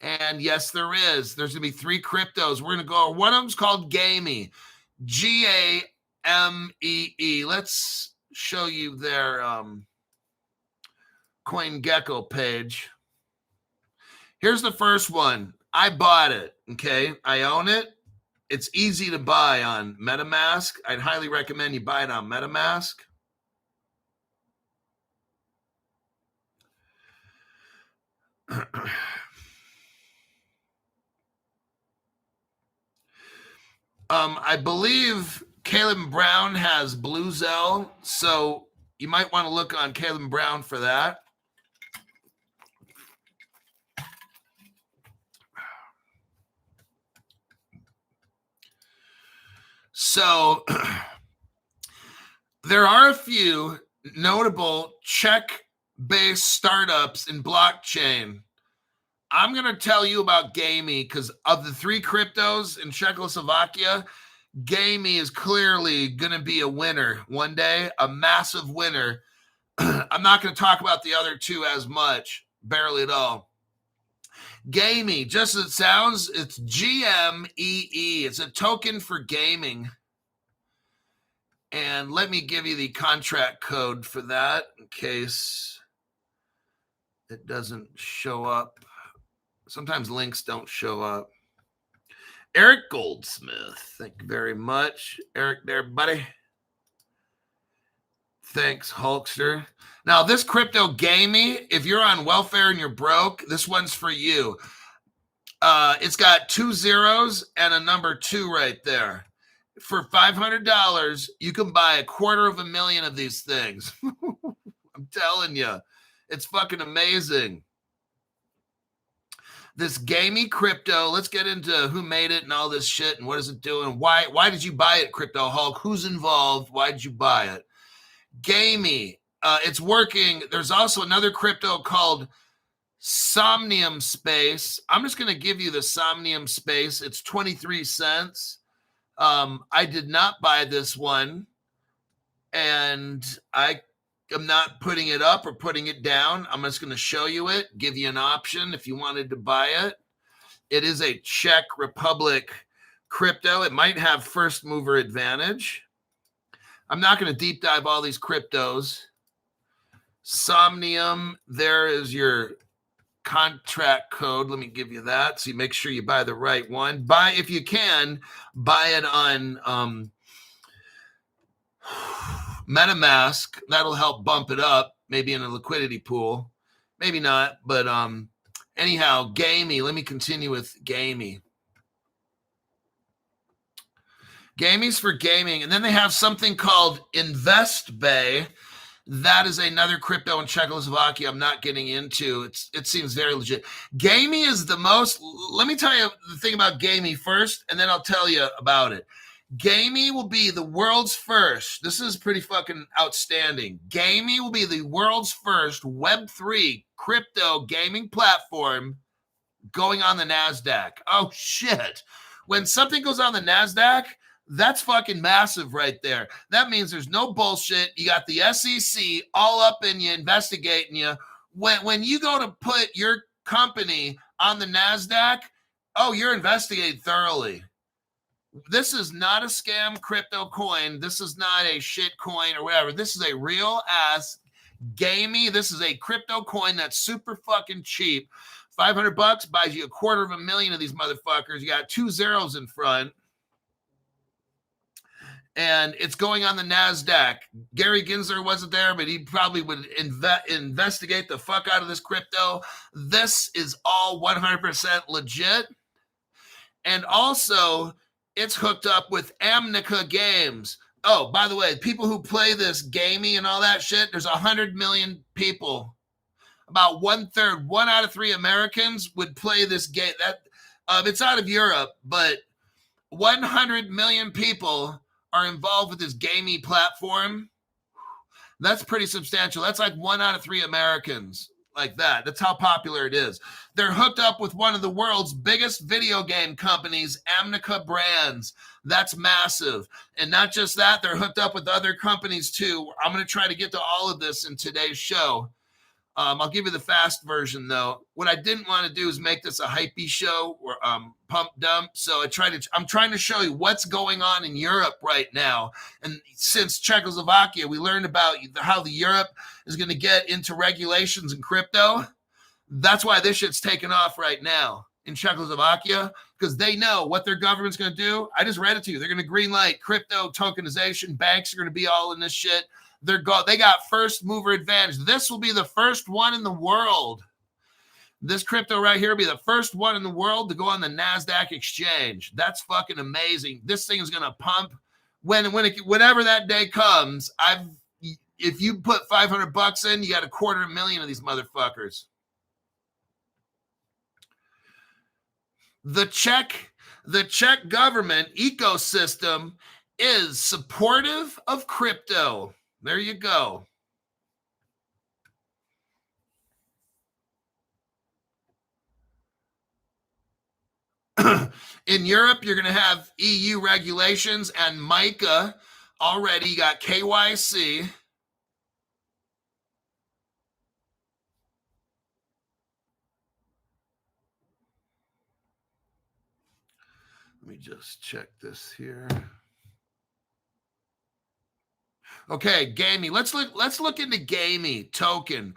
And yes, there is. There's going to be 3 cryptos. We're going to go. One of them's called Gamee. Gamee. Let's show you their CoinGecko page. Here's the first one. I bought it. Okay. I own it. It's easy to buy on MetaMask. I'd highly recommend you buy it on MetaMask. I believe Caleb Brown has Blue-Zell, so you might want to look on Caleb Brown for that. So there are a few notable Czech-based startups in blockchain. I'm going to tell you about Gamee because of the 3 cryptos in Czechoslovakia, Gamee is clearly going to be a winner one day, a massive winner. I'm not going to talk about the other 2 as much, barely at all. Gamee, just as it sounds, it's GMEE. It's a token for gaming. And let me give you the contract code for that in case it doesn't show up. Sometimes links don't show up. Eric Goldsmith, thank you very much. Eric there, buddy. Thanks, Hulkster. Now, this crypto Gamee, if you're on welfare and you're broke, this one's for you. It's got 2 zeros and a number 2 right there. For $500, you can buy 250,000 of these things. I'm telling you, it's fucking amazing. This Gamee crypto, let's get into who made it and all this shit and what is it doing. Why did you buy it, Crypto Hulk? Who's involved? Why did you buy it? Gamee, it's working. There's also another crypto called Somnium Space. I'm just going to give you the Somnium Space. It's 23 cents. I did not buy this one, and I am not putting it up or putting it down. I'm just going to show you it, give you an option if you wanted to buy it. It is a Czech Republic crypto. It might have first mover advantage. I'm not going to deep dive all these cryptos. Somnium, there is your contract code. Let me give you that. So you make sure you buy the right one. Buy, if you can, buy it on MetaMask. That'll help bump it up, maybe in a liquidity pool. Maybe not, but anyhow, Gamey. Let me continue with Gamey. Gamey's for gaming. And then they have something called InvestBay. That is another crypto in Czechoslovakia I'm not getting into. It seems very legit. Gamey is the most, let me tell you the thing about Gamey first, and then I'll tell you about it. Gamey will be the world's first. This is pretty fucking outstanding. Gamey will be the world's first Web3 crypto gaming platform going on the NASDAQ. Oh, shit. When something goes on the NASDAQ, that's fucking massive right there. That means there's no bullshit. You got the SEC all up in you, investigating you. When you go to put your company on the NASDAQ, oh, you're investigated thoroughly. This is not a scam crypto coin. This is not a shit coin or whatever. This is a real ass gamey. This is a crypto coin that's super fucking cheap. $500 buys you $250,000 of these motherfuckers. You got 2 zeros in front. And it's going on the NASDAQ. Gary Gensler wasn't there, but he probably would investigate the fuck out of this crypto. This is all 100% legit. And also, it's hooked up with Amnica Games. Oh, by the way, people who play this gaming and all that shit, there's 100 million people. About 1/3, 1 out of 3 Americans would play this game. It's out of Europe, but 100 million people are involved with this gaming platform. That's pretty substantial. That's like 1 out of 3 Americans, like that. That's how popular it is. They're hooked up with one of the world's biggest video game companies, Amnica Brands. That's massive. And not just that, they're hooked up with other companies too. I'm going to try to get to all of this in today's show. I'll give you the fast version though. What I didn't want to do is make this a hypey show or pump dump. So I'm trying to show you what's going on in Europe right now. And since Czechoslovakia, we learned about how the Europe is going to get into regulations in crypto. That's why this shit's taking off right now in Czechoslovakia, because they know what their government's going to do. I just read it to you. They're going to green light crypto tokenization. Banks are going to be all in this shit. They got first mover advantage. This will be the first one in the world. This crypto right here will be the first one in the world to go on the NASDAQ exchange. That's fucking amazing. This thing is going to pump whenever that day comes. If you put $500 in, you got $250,000 of these motherfuckers. The Czech government ecosystem is supportive of crypto. There you go. In Europe, you're going to have EU regulations and MiCA already. You got KYC. Let me just check this here. Okay, Gamey. Let's look into Gamey token.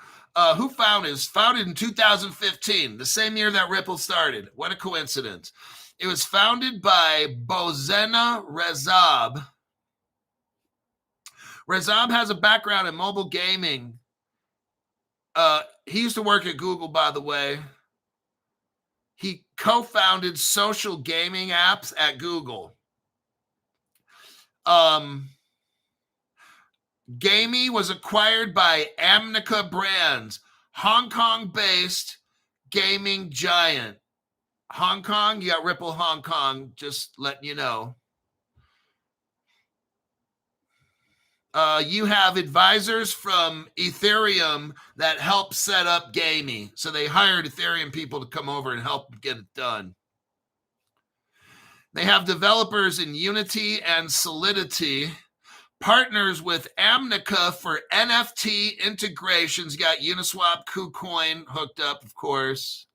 Who founded it? It was founded in 2015, the same year that Ripple started. What a coincidence. It was founded by Bozena Rezab. Rezab has a background in mobile gaming. He used to work at Google, by the way. He co-founded social gaming apps at Google. Gamey was acquired by Amnica Brands, Hong Kong-based gaming giant. Hong Kong, you got Ripple Hong Kong, just letting you know. You have advisors from Ethereum that help set up Gamey. So they hired Ethereum people to come over and help get it done. They have developers in Unity and Solidity, partners with Amnica for NFT integrations. You got Uniswap, KuCoin hooked up, of course.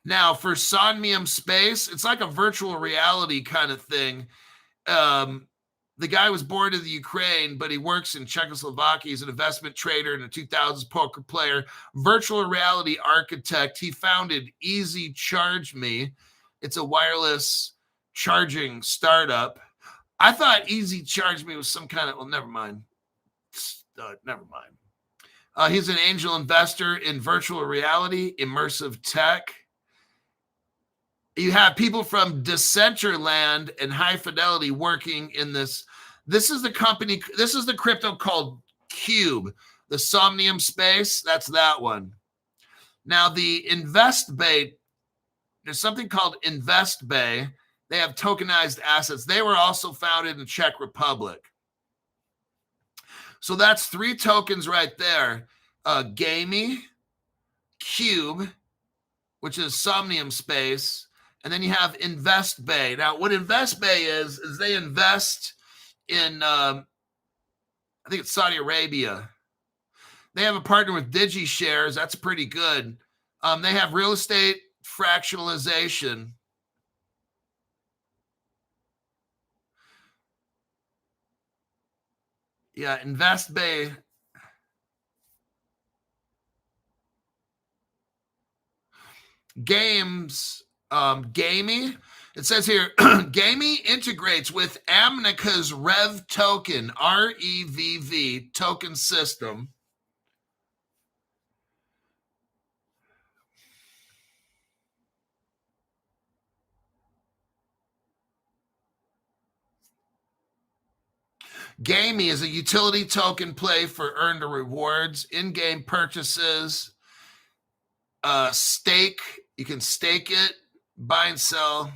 Now, for Somnium Space, it's like a virtual reality kind of thing. The guy was born in the Ukraine, but he works in Czechoslovakia. He's an investment trader and a 2000s poker player, virtual reality architect. He founded Easy Charge Me. It's a wireless charging startup. I thought Easy Charge Me was some kind of, well, never mind. Never mind. He's an angel investor in virtual reality, immersive tech. You have people from Decentraland and High Fidelity working in this. This is the company. This is the crypto called Cube, the Somnium Space. That's that one. Now, the InvestBay, there's something called InvestBay. They have tokenized assets. They were also founded in the Czech Republic. So that's 3 tokens right there. Gamey, Cube, which is Somnium Space, and then you have InvestBay. Now, what InvestBay is they invest in, I think it's Saudi Arabia. They have a partner with DigiShares. That's pretty good. They have real estate fractionalization. Yeah, InvestBay. Games, Gamey. It says here, Gamey integrates with Amnica's Rev token, REVV token system. Gamey is a utility token play for earned rewards, in-game purchases, stake. You can stake it, buy and sell.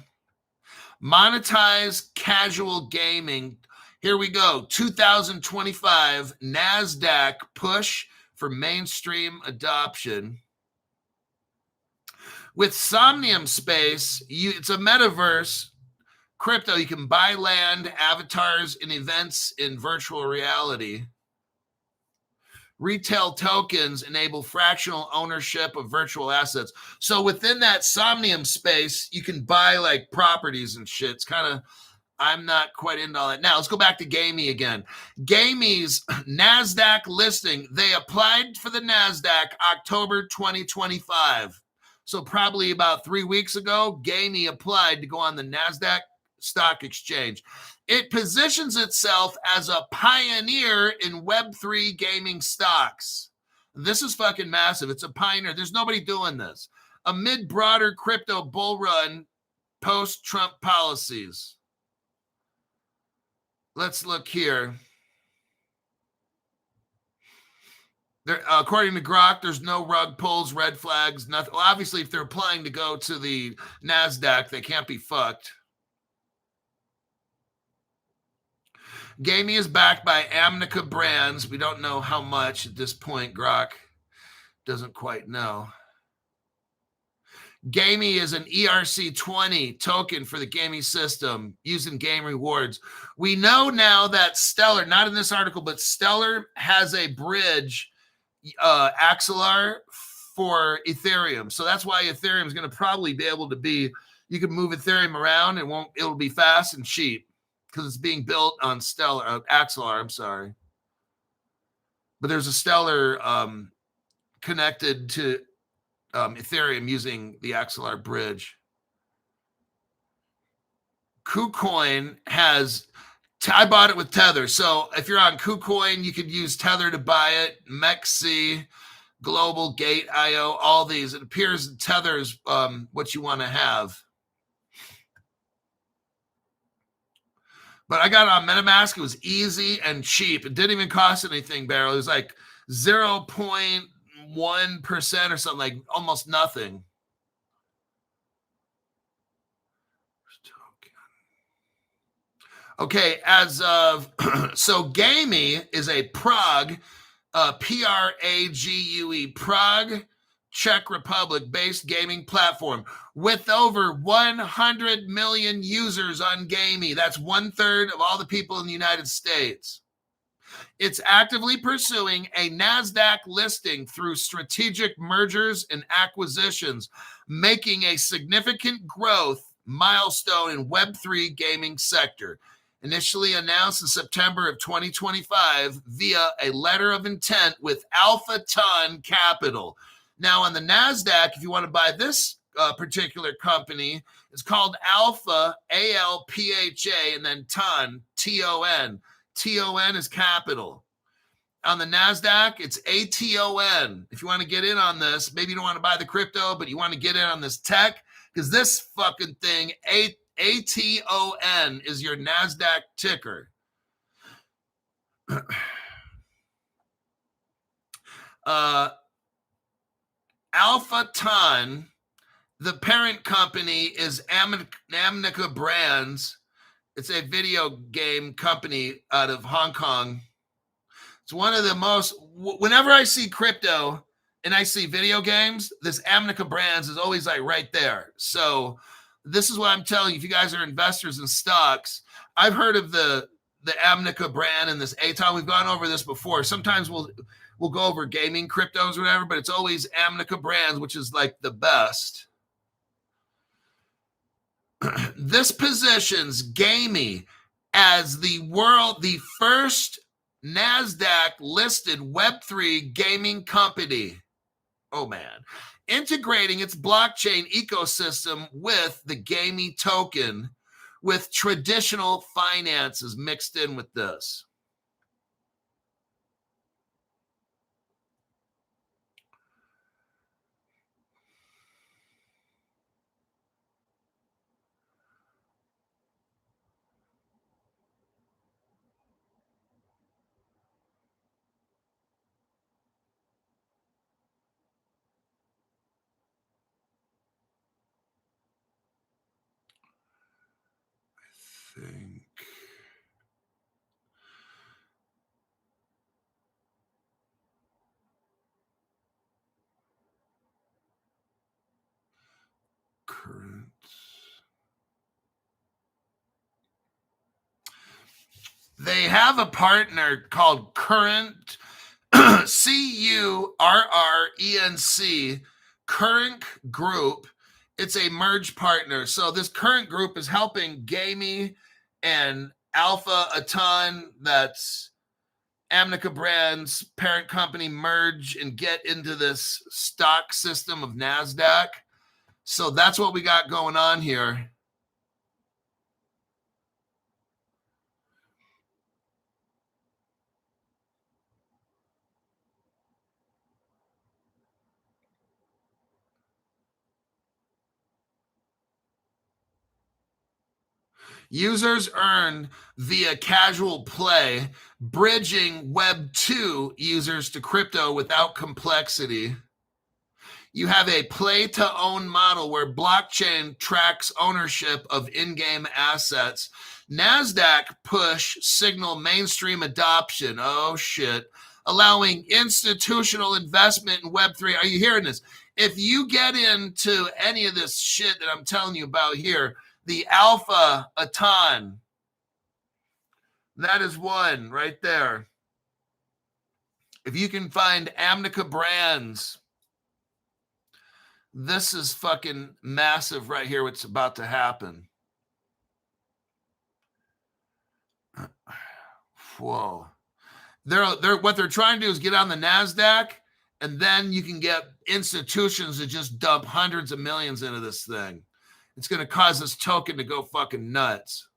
Monetize casual gaming. Here we go. 2025 NASDAQ push for mainstream adoption. With Somnium Space, it's a metaverse crypto. You can buy land, avatars, and events in virtual reality. Retail tokens enable fractional ownership of virtual assets. So within that Somnium Space, you can buy like properties and shit. It's kind of, I'm not quite into all that. Now let's go back to Gamey again. Gamey's NASDAQ listing, they applied for the NASDAQ October 2025. So probably about 3 weeks ago, Gamey applied to go on the NASDAQ stock exchange. It positions itself as a pioneer in Web3 gaming stocks. This is fucking massive. It's a pioneer. There's nobody doing this. Amid broader crypto bull run post-Trump policies. Let's look here. According to Grok, there's no rug pulls, red flags, nothing. Well, obviously, if they're applying to go to the NASDAQ, they can't be fucked. Gamey is backed by Amnica Brands. We don't know how much at this point. Grok doesn't quite know. Gamey is an ERC20 token for the Gamey system using game rewards. We know now that Stellar, not in this article, but Stellar has a bridge, Axelar, for Ethereum. So that's why Ethereum is going to probably be able to be, you can move Ethereum around and it'll be fast and cheap. Because it's being built on Stellar, Axelar, I'm sorry. But there's a Stellar connected to Ethereum using the Axelar bridge. KuCoin has, I bought it with Tether. So if you're on KuCoin, you could use Tether to buy it. MEXC, Global, Gate.io, all these. It appears Tether is what you want to have. But I got it on MetaMask. It was easy and cheap. It didn't even cost anything, Barrel. It was like 0.1% or something, like almost nothing. Okay, as of so Gamey is a Prague, Prague, Prague, Czech Republic based gaming platform with over 100 million users on Gamey. That's 1/3 of all the people in the United States. It's actively pursuing a NASDAQ listing through strategic mergers and acquisitions, making a significant growth milestone in Web3 gaming sector. Initially announced in September of 2025 via a letter of intent with Alpha Ton Capital. Now on the NASDAQ, if you want to buy this particular company, it's called Alpha, ALPHA, and then Ton, TON. TON is capital. On the NASDAQ, it's ATON. If you want to get in on this, maybe you don't want to buy the crypto, but you want to get in on this tech, because this fucking thing, ATON, is your NASDAQ ticker. Alpha Ton, the parent company is Amnica Brands. It's a video game company out of Hong Kong. It's one of the most, whenever I see crypto and I see video games, this Amnica Brands is always like right there. So this is what I'm telling you. If you guys are investors in stocks, I've heard of the Amnica brand and this ATON. We've gone over this before. Sometimes we'll go over gaming cryptos or whatever, but it's always Amnica Brands, which is like the best. This positions Gamey as the first NASDAQ listed Web3 gaming company. Oh man. Integrating its blockchain ecosystem with the Gamey token with traditional finances mixed in with this. Think. Current. They have a partner called Current, CURRENC, Current Group. It's a merge partner. So this Current Group is helping Gamey and Alpha Aton, that's Amnica Brands parent company, merge and get into this stock system of NASDAQ. So that's what we got going on here. Users earn via casual play, bridging Web 2 users to crypto without complexity. You have a play-to-own model where blockchain tracks ownership of in-game assets. NASDAQ push signal mainstream adoption. Oh, shit. Allowing institutional investment in Web3. Are you hearing this? If you get into any of this shit that I'm telling you about here, the Alpha Aton, that is one right there. If you can find Amnica Brands, this is fucking massive right here, what's about to happen. Whoa. They're what they're trying to do is get on the NASDAQ, and then you can get institutions that just dump hundreds of millions into this thing. It's going to cause this token to go fucking nuts.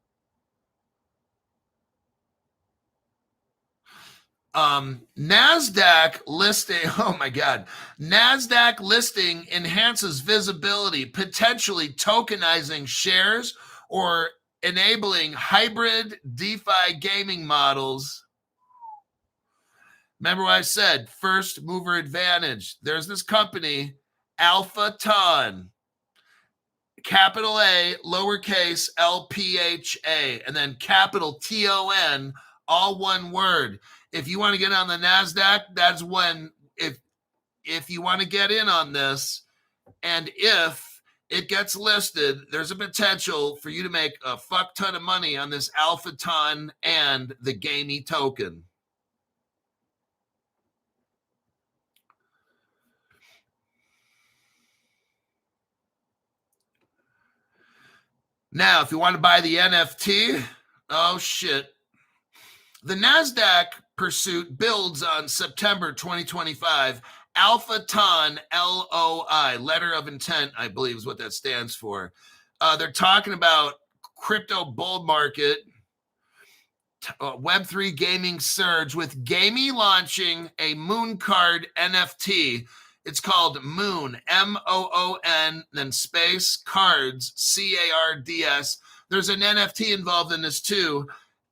NASDAQ listing, oh my God. NASDAQ listing enhances visibility, potentially tokenizing shares or enabling hybrid DeFi gaming models. Remember what I said, first mover advantage. There's this company, Alpha Ton. capital A, lowercase LPHA, and then capital TON, all one word. If you want to get on the NASDAQ, that's when, if you want to get in on this, and if it gets listed, there's a potential for you to make a fuck ton of money on this Alpha Ton and the Gamey token. Now, if you want to buy the NFT, oh shit. The NASDAQ pursuit builds on September 2025. Alpha Ton, LOI, letter of intent, I believe is what that stands for. They're talking about crypto bull market, Web3 gaming surge, with Gamey launching a Moon Card NFT. It's called Moon, MOON, then space cards, CARDS. There's an NFT involved in this too.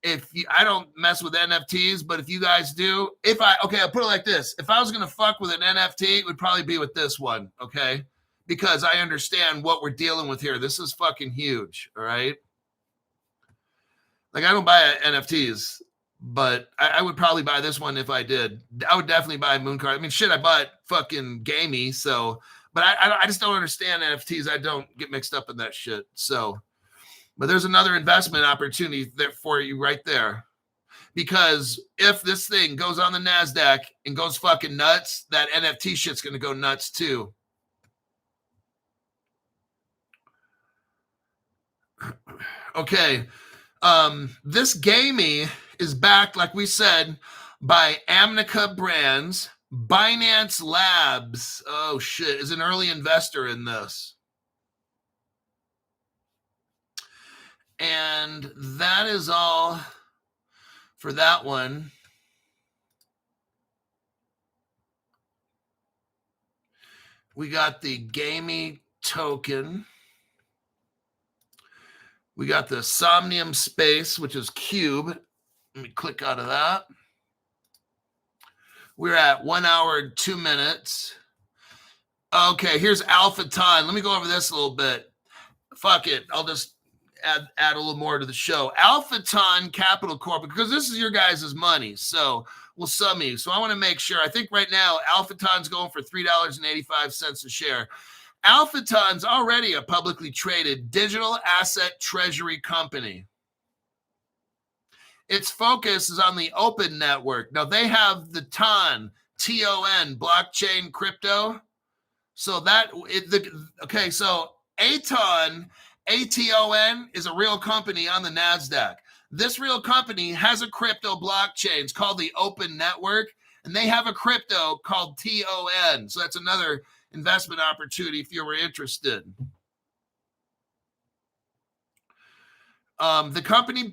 I don't mess with NFTs, but if you guys do, I'll put it like this. If I was going to fuck with an NFT, it would probably be with this one, okay? Because I understand what we're dealing with here. This is fucking huge, all right? Like, I don't buy NFTs, but I would probably buy this one if I did. I would definitely buy Moon Card. I mean, shit, I bought fucking Gamey, so, but I just don't understand NFTs. I don't get mixed up in that shit, so. But there's another investment opportunity there for you right there. Because if this thing goes on the NASDAQ and goes fucking nuts, that NFT shit's going to go nuts too. Okay. This Gamey is backed, like we said, by Amnica Brands. Binance Labs, oh shit, is an early investor in this. And that is all for that one. We got the Gamey token. We got the Somnium Space, which is Cube. Let me click out of that. We're at 1 hour and 2 minutes. Okay, here's Alpha Ton. Let me go over this a little bit. Fuck it. I'll just add a little more to the show. Alpha Ton Capital Corp, because this is your guys' money, so we'll sum you. So I want to make sure. I think right now Alpha Ton's going for $3.85 a share. Alpha Ton's already a publicly traded digital asset treasury company. Its focus is on the open network. Now they have the TON, T-O-N, blockchain crypto. So so ATON, ATON is a real company on the NASDAQ. This real company has a crypto blockchain. It's called the Open Network, and they have a crypto called TON. So that's another investment opportunity if you were interested. The company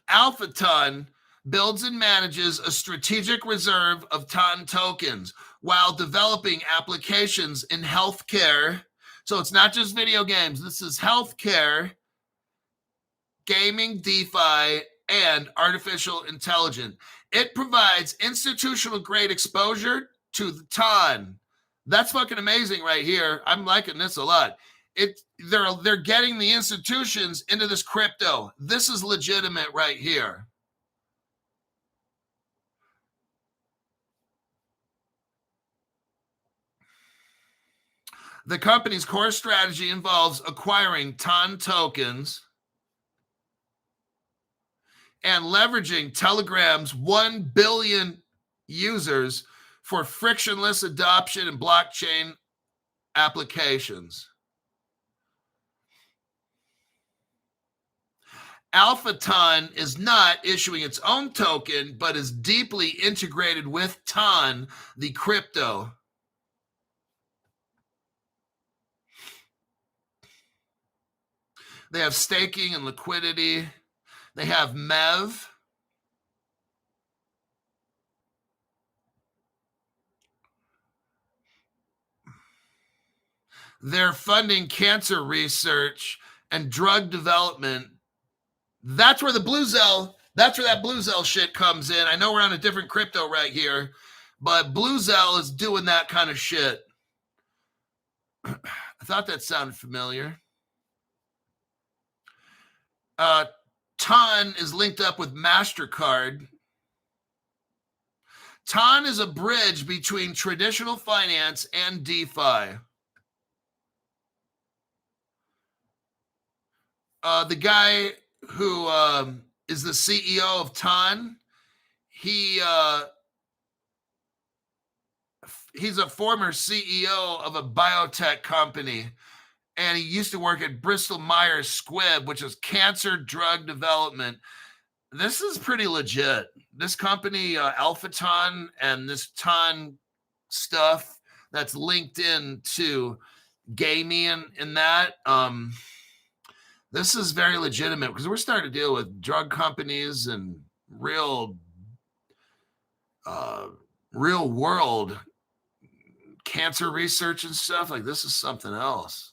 Alpha Ton builds and manages a strategic reserve of TON tokens while developing applications in healthcare. So it's not just video games. This is healthcare, gaming, DeFi, and artificial intelligence. It provides institutional grade exposure to the TON. That's fucking amazing right here. I'm liking this a lot. They're getting the institutions into this crypto. This is legitimate right here. The company's core strategy involves acquiring TON tokens and leveraging Telegram's 1 billion users for frictionless adoption and blockchain applications. Alpha Ton is not issuing its own token, but is deeply integrated with TON, the crypto. They have staking and liquidity. They have MEV. They're funding cancer research and drug development. That's where that Bluezell shit comes in. I know we're on a different crypto right here, but Bluezell is doing that kind of shit. I thought that sounded familiar. TON is linked up with MasterCard. TON is a bridge between traditional finance and DeFi. The guy who is the CEO of TON, he's a former CEO of a biotech company, and he used to work at Bristol Myers Squibb, which is cancer drug development. This is pretty legit. This company, AlphaTon, and this TON stuff that's linked into gaming and that, this is very legitimate because we're starting to deal with drug companies and real world cancer research and stuff. Like, this is something else.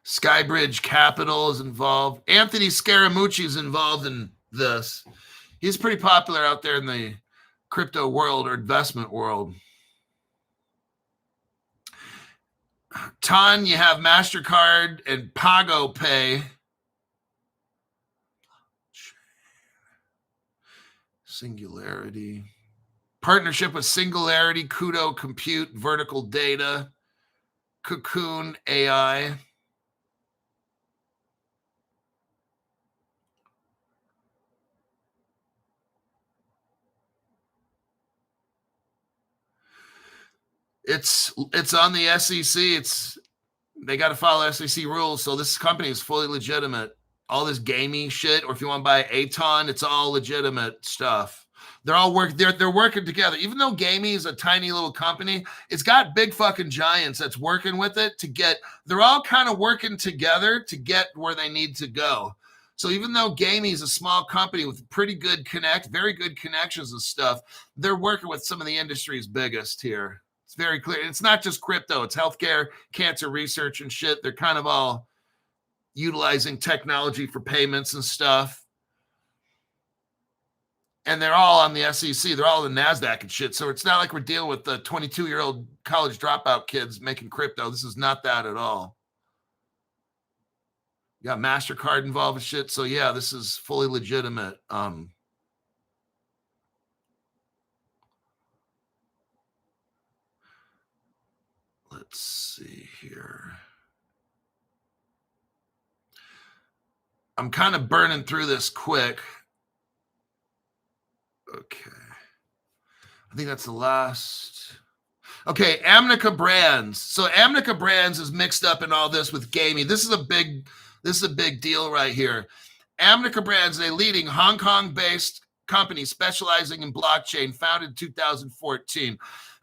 Skybridge Capital is involved. Anthony Scaramucci is involved in this. He's pretty popular out there in the crypto world or investment world. TON, you have MasterCard and PagoPay. Singularity. Partnership with Singularity, Kudo Compute, Vertical Data, Cocoon AI. It's on the SEC. They got to follow SEC rules. So this company is fully legitimate. All this gaming shit, or if you want to buy Aton, it's all legitimate stuff. They're all they're working together. Even though gaming is a tiny little company, it's got big fucking giants that's working with it to get. They're all kind of working together to get where they need to go. So even though gaming is a small company with pretty good very good connections and stuff, they're working with some of the industry's biggest here. It's very clear. It's not just crypto. It's healthcare, cancer research and shit. They're kind of all utilizing technology for payments and stuff. And they're all on the SEC. They're all in the NASDAQ and shit. So it's not like we're dealing with the 22-year-old college dropout kids making crypto. This is not that at all. You got MasterCard involved with shit. So yeah, this is fully legitimate. Let's see here. I'm kind of burning through this quick. Okay. I think that's the last. Okay, Amnica Brands. So Amnica Brands is mixed up in all this with gaming. This is a big deal right here. Amnica Brands is a leading Hong Kong-based company specializing in blockchain, founded in 2014.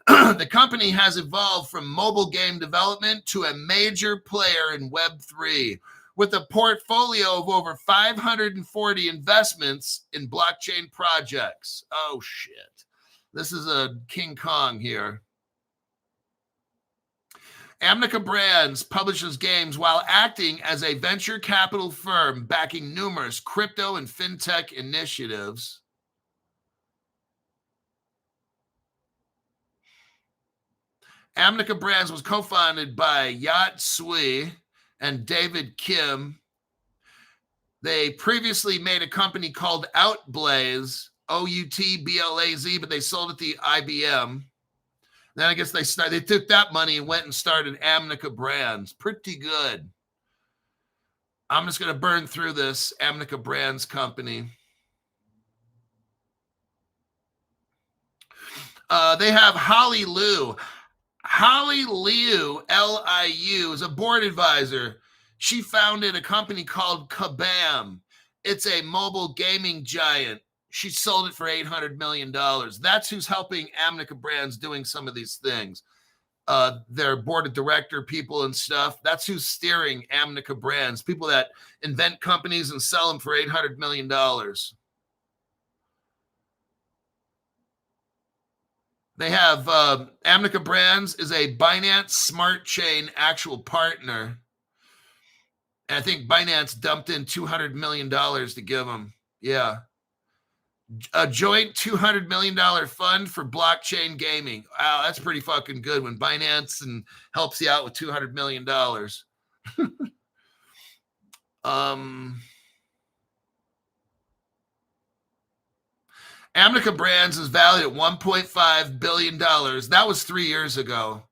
The company has evolved from mobile game development to a major player in Web3, with a portfolio of over 540 investments in blockchain projects. Oh, shit. This is a King Kong here. Amnica Brands publishes games while acting as a venture capital firm backing numerous crypto and fintech initiatives. Amnica Brands was co-founded by Yat Sui and David Kim. They previously made a company called Outblaze, Outblaze, but they sold it to IBM. Then I guess they took that money and went and started Amnica Brands. Pretty good. I'm just going to burn through this Amnica Brands company. They have Holly Liu. Holly Liu, Liu, is a board advisor. She founded a company called Kabam. It's a mobile gaming giant. She sold it for $800 million. That's who's helping Amnica Brands doing some of these things. Their board of director people and stuff. That's who's steering Amnica Brands. People that invent companies and sell them for $800 million. They have Amnica Brands is a Binance Smart Chain actual partner. And I think Binance dumped in $200 million to give them. Yeah. A joint $200 million fund for blockchain gaming. Wow, that's pretty fucking good when Binance and helps you out with $200 million. Amica Brands is valued at $1.5 billion. That was 3 years ago.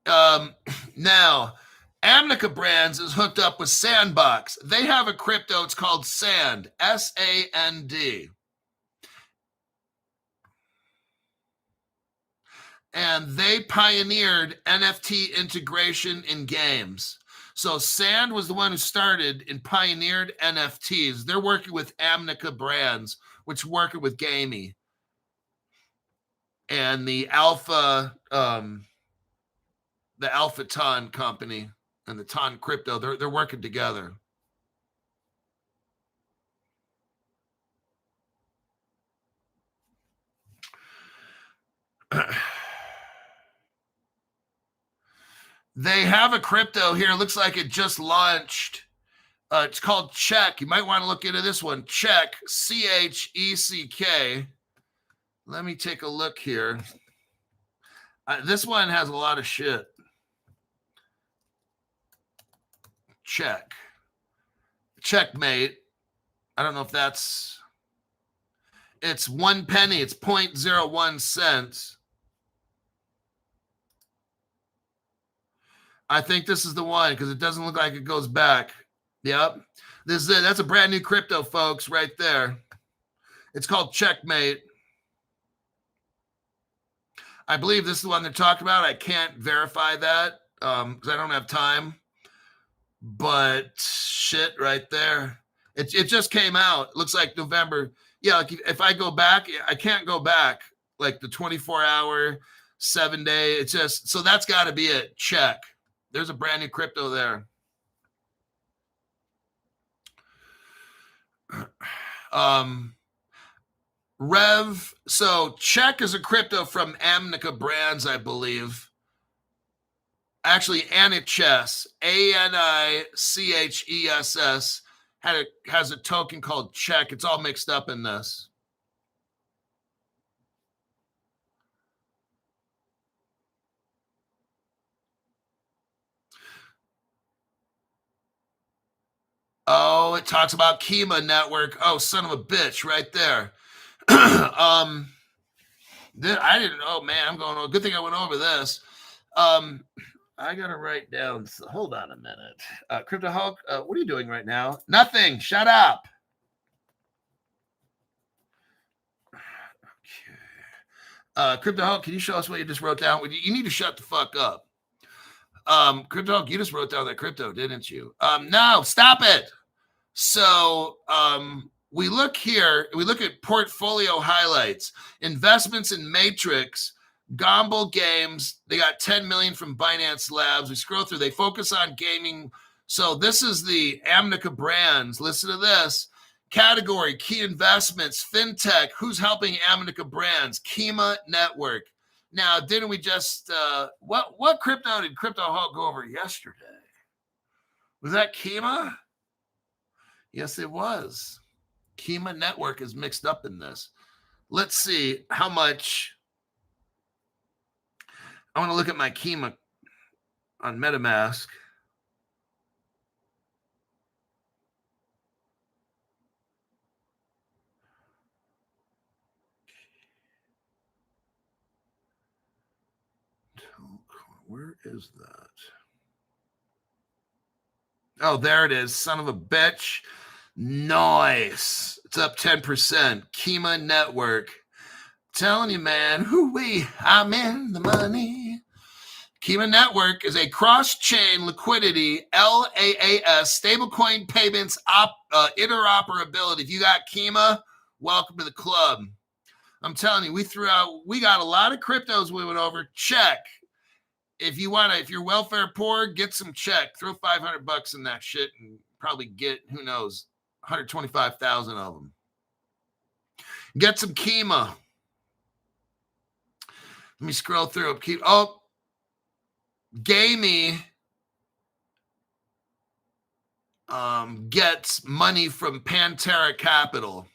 Now, Amica Brands is hooked up with Sandbox. They have a crypto. It's called Sand, S-A-N-D. And they pioneered NFT integration in games. So Sand was the one who started and pioneered NFTs. They're working with Amica Brands, which is working with Gamey. And the Alpha Ton company and the Ton Crypto, they're working together. They have a crypto here. Looks like it just launched. It's called Check. You might want to look into this one. Check, C-H-E-C-K. Let me take a look here. This one has a lot of shit. Check. Checkmate. I don't know if that's... It's 1 penny. It's 0.01 cents. I think this is the one because it doesn't look like it goes back. Yep. This is it. That's a brand new crypto, folks, right there. It's called Checkmate. I believe this is the one they're talking about. I can't verify that because I don't have time. But shit right there. It just came out. It looks like November. Yeah, like if I go back, I can't go back. Like the 24-hour, 7-day. It's just, so that's got to be it. Check. There's a brand new crypto there. Rev. So Check is a crypto from Amica Brands, I believe. Actually, Anichess, A-N-I-C-H-E-S-S, has a token called Check. It's all mixed up in this. Oh, it talks about Kima Network. Oh, son of a bitch, right there. I didn't. Oh man, I'm going. Good thing I went over this. I gotta write down. So hold on a minute. Crypto Hulk, what are you doing right now? Nothing. Shut up. Okay. Crypto Hulk, can you show us what you just wrote down? You need to shut the fuck up. Crypto Hulk, you just wrote down that crypto, didn't you? No, stop it. So we look here, we look at portfolio highlights, investments in Matrix, Gomble Games. They got 10 million from Binance Labs. We scroll through, they focus on gaming. So this is the Amica Brands. Listen to this. Category, key investments, fintech. Who's helping Amica Brands? Kima Network. Now, didn't we just, what crypto did Crypto Hulk go over yesterday? Was that Kima? Yes, it was. Kima Network is mixed up in this. Let's see how much. I want to look at my Kima on MetaMask. Where is that? Oh, there it is. Son of a bitch. Nice. It's up 10%. Kima Network. Telling you, man. I'm in the money. Kima Network is a cross-chain liquidity, LAAS, stablecoin payments interoperability. If you got Kima, welcome to the club. I'm telling you, we got a lot of cryptos we went over. Check. If you're welfare poor, get some Check. Throw $500 in that shit and probably get, who knows, 125,000 of them. Get some Kima. Let me scroll through. Gamey. gets money from Pantera Capital.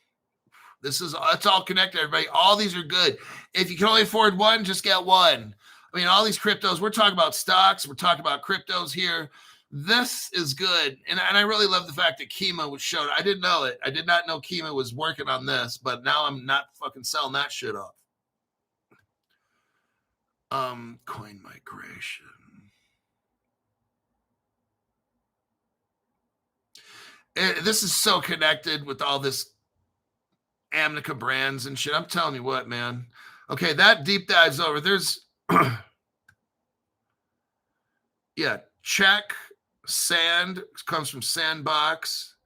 It's all connected, everybody. All these are good. If you can only afford one, just get one. I mean, all these cryptos, we're talking about stocks, we're talking about cryptos here. This is good. And I really love the fact that Kima was shown. I didn't know it. I did not know Kima was working on this, but now I'm not fucking selling that shit off. Coin migration. This is so connected with all this Amnica brands and shit. I'm telling you what, man. Okay, that deep dive's over. There's yeah, check sand comes from Sandbox.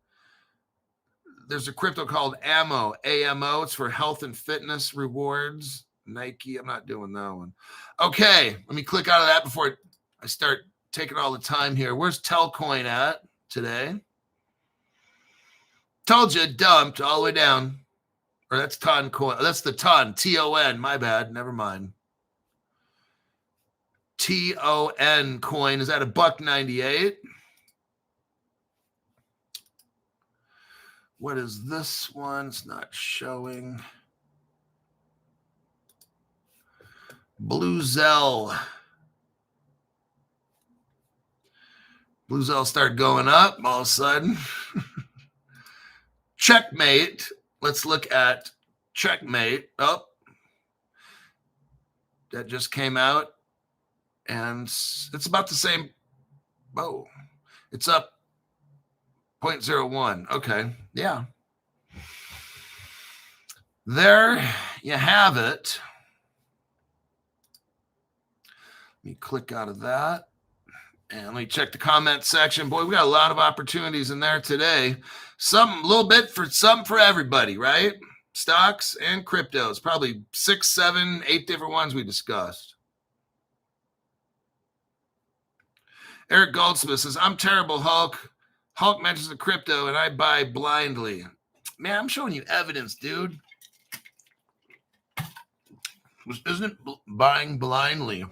There's a crypto called AMO, AMO. It's for health and fitness rewards. Nike, I'm not doing that one. Okay, let me click out of that before I start taking all the time here. Where's Telcoin at today? Told you, dumped all the way down. Or that's Ton Coin. That's the Ton, Ton. My bad. Never mind. TON coin is at $1.98. What is this one? It's not showing. Blue Zell. Blue Zell started going up all of a sudden. Checkmate. Let's look at Checkmate. Oh, that just came out. And it's about the same. Oh, it's up 0.01. Okay. Yeah. There you have it. Let me click out of that. And let me check the comment section. Boy, we got a lot of opportunities in there today. Some a little bit for some for everybody, right? Stocks and cryptos. Probably 6, 7, 8 different ones we discussed. Eric Goldsmith says, I'm terrible, Hulk. Hulk mentions the crypto and I buy blindly. Man, I'm showing you evidence, dude. This isn't buying blindly.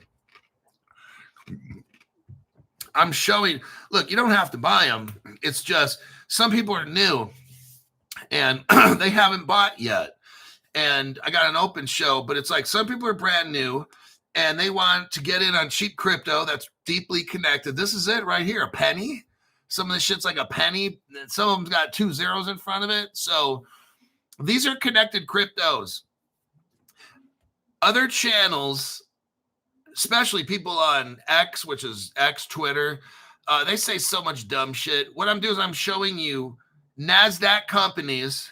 I'm showing, look, you don't have to buy them. It's just some people are new and they haven't bought yet. And I got an open show, but it's like some people are brand new and they want to get in on cheap crypto that's deeply connected. This is it right here, a penny. Some of the shit's like a penny. Some of them's got 2 zeros in front of it. So these are connected cryptos. Other channels, especially people on X, which is X Twitter, they say so much dumb shit. What I'm doing is I'm showing you NASDAQ companies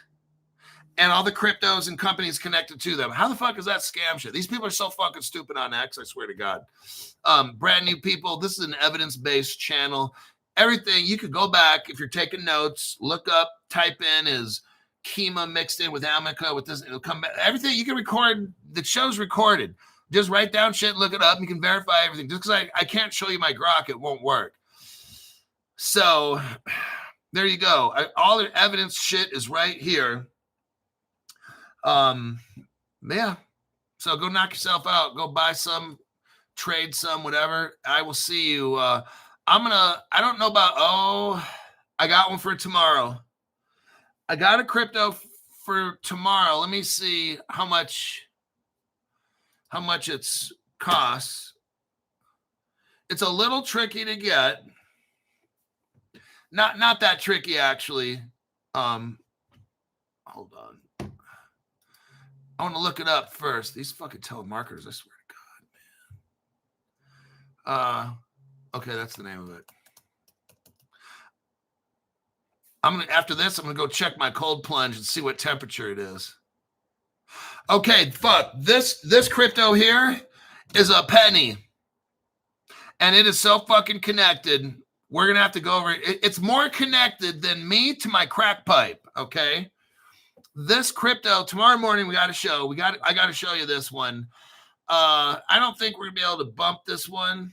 and all the cryptos and companies connected to them. How the fuck is that scam shit? These people are so fucking stupid on X, I swear to God. Brand new people, this is an evidence-based channel. Everything, you could go back, if you're taking notes, look up, type in is Kima mixed in with Amica, with this, it'll come back. Everything you can record, the show's recorded. Just write down shit, look it up, and you can verify everything. Just because I can't show you my grok, it won't work. So there you go. All the evidence shit is right here. Yeah. So go knock yourself out. Go buy some, trade some, whatever. I will see you. I don't know about, I got one for tomorrow. I got a crypto for tomorrow. Let me see how much it's costs. It's a little tricky to get. Not that tricky, actually. Hold on. I want to look it up first. These fucking telemarketers, I swear to God, man. Okay, that's the name of it. After this, I'm gonna go check my cold plunge and see what temperature it is. Okay, fuck. This crypto here is a penny. And it is so fucking connected. We're going to have to go over it. It's more connected than me to my crack pipe, okay? This crypto, tomorrow morning we got a show. I got to show you this one. I don't think we're going to be able to bump this one.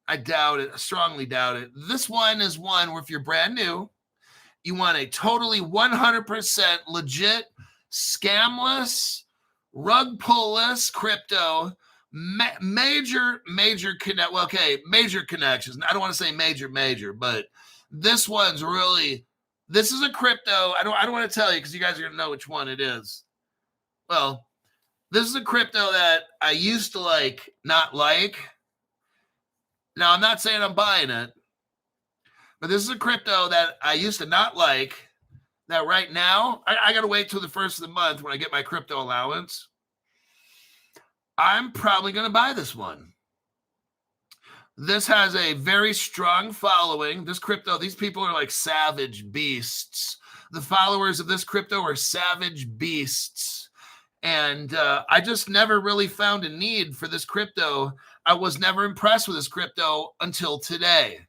I doubt it. I strongly doubt it. This one is one where if you're brand new, you want a totally 100% legit, scamless, rug pull-less crypto, major connections. I don't want to say major, but This one's really, this is a crypto. I don't want to tell you because you guys are going to know which one it is. Well, this is a crypto that I used to not like. Now, I'm not saying I'm buying it, but this is a crypto that I used to not like. That right now, I got to wait till the first of the month when I get my crypto allowance. I'm probably going to buy this one. This has a very strong following. This crypto, these people are like savage beasts. The followers of this crypto are savage beasts. And I just never really found a need for this crypto. I was never impressed with this crypto until today.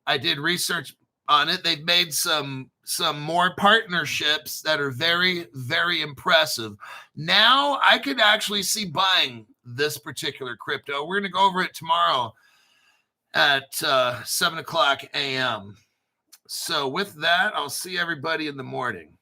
I did research on it. They've made some more partnerships that are very, very impressive. Now I could actually see buying this particular crypto. We're going to go over it tomorrow at 7 o'clock a.m. So with that, I'll see everybody in the morning.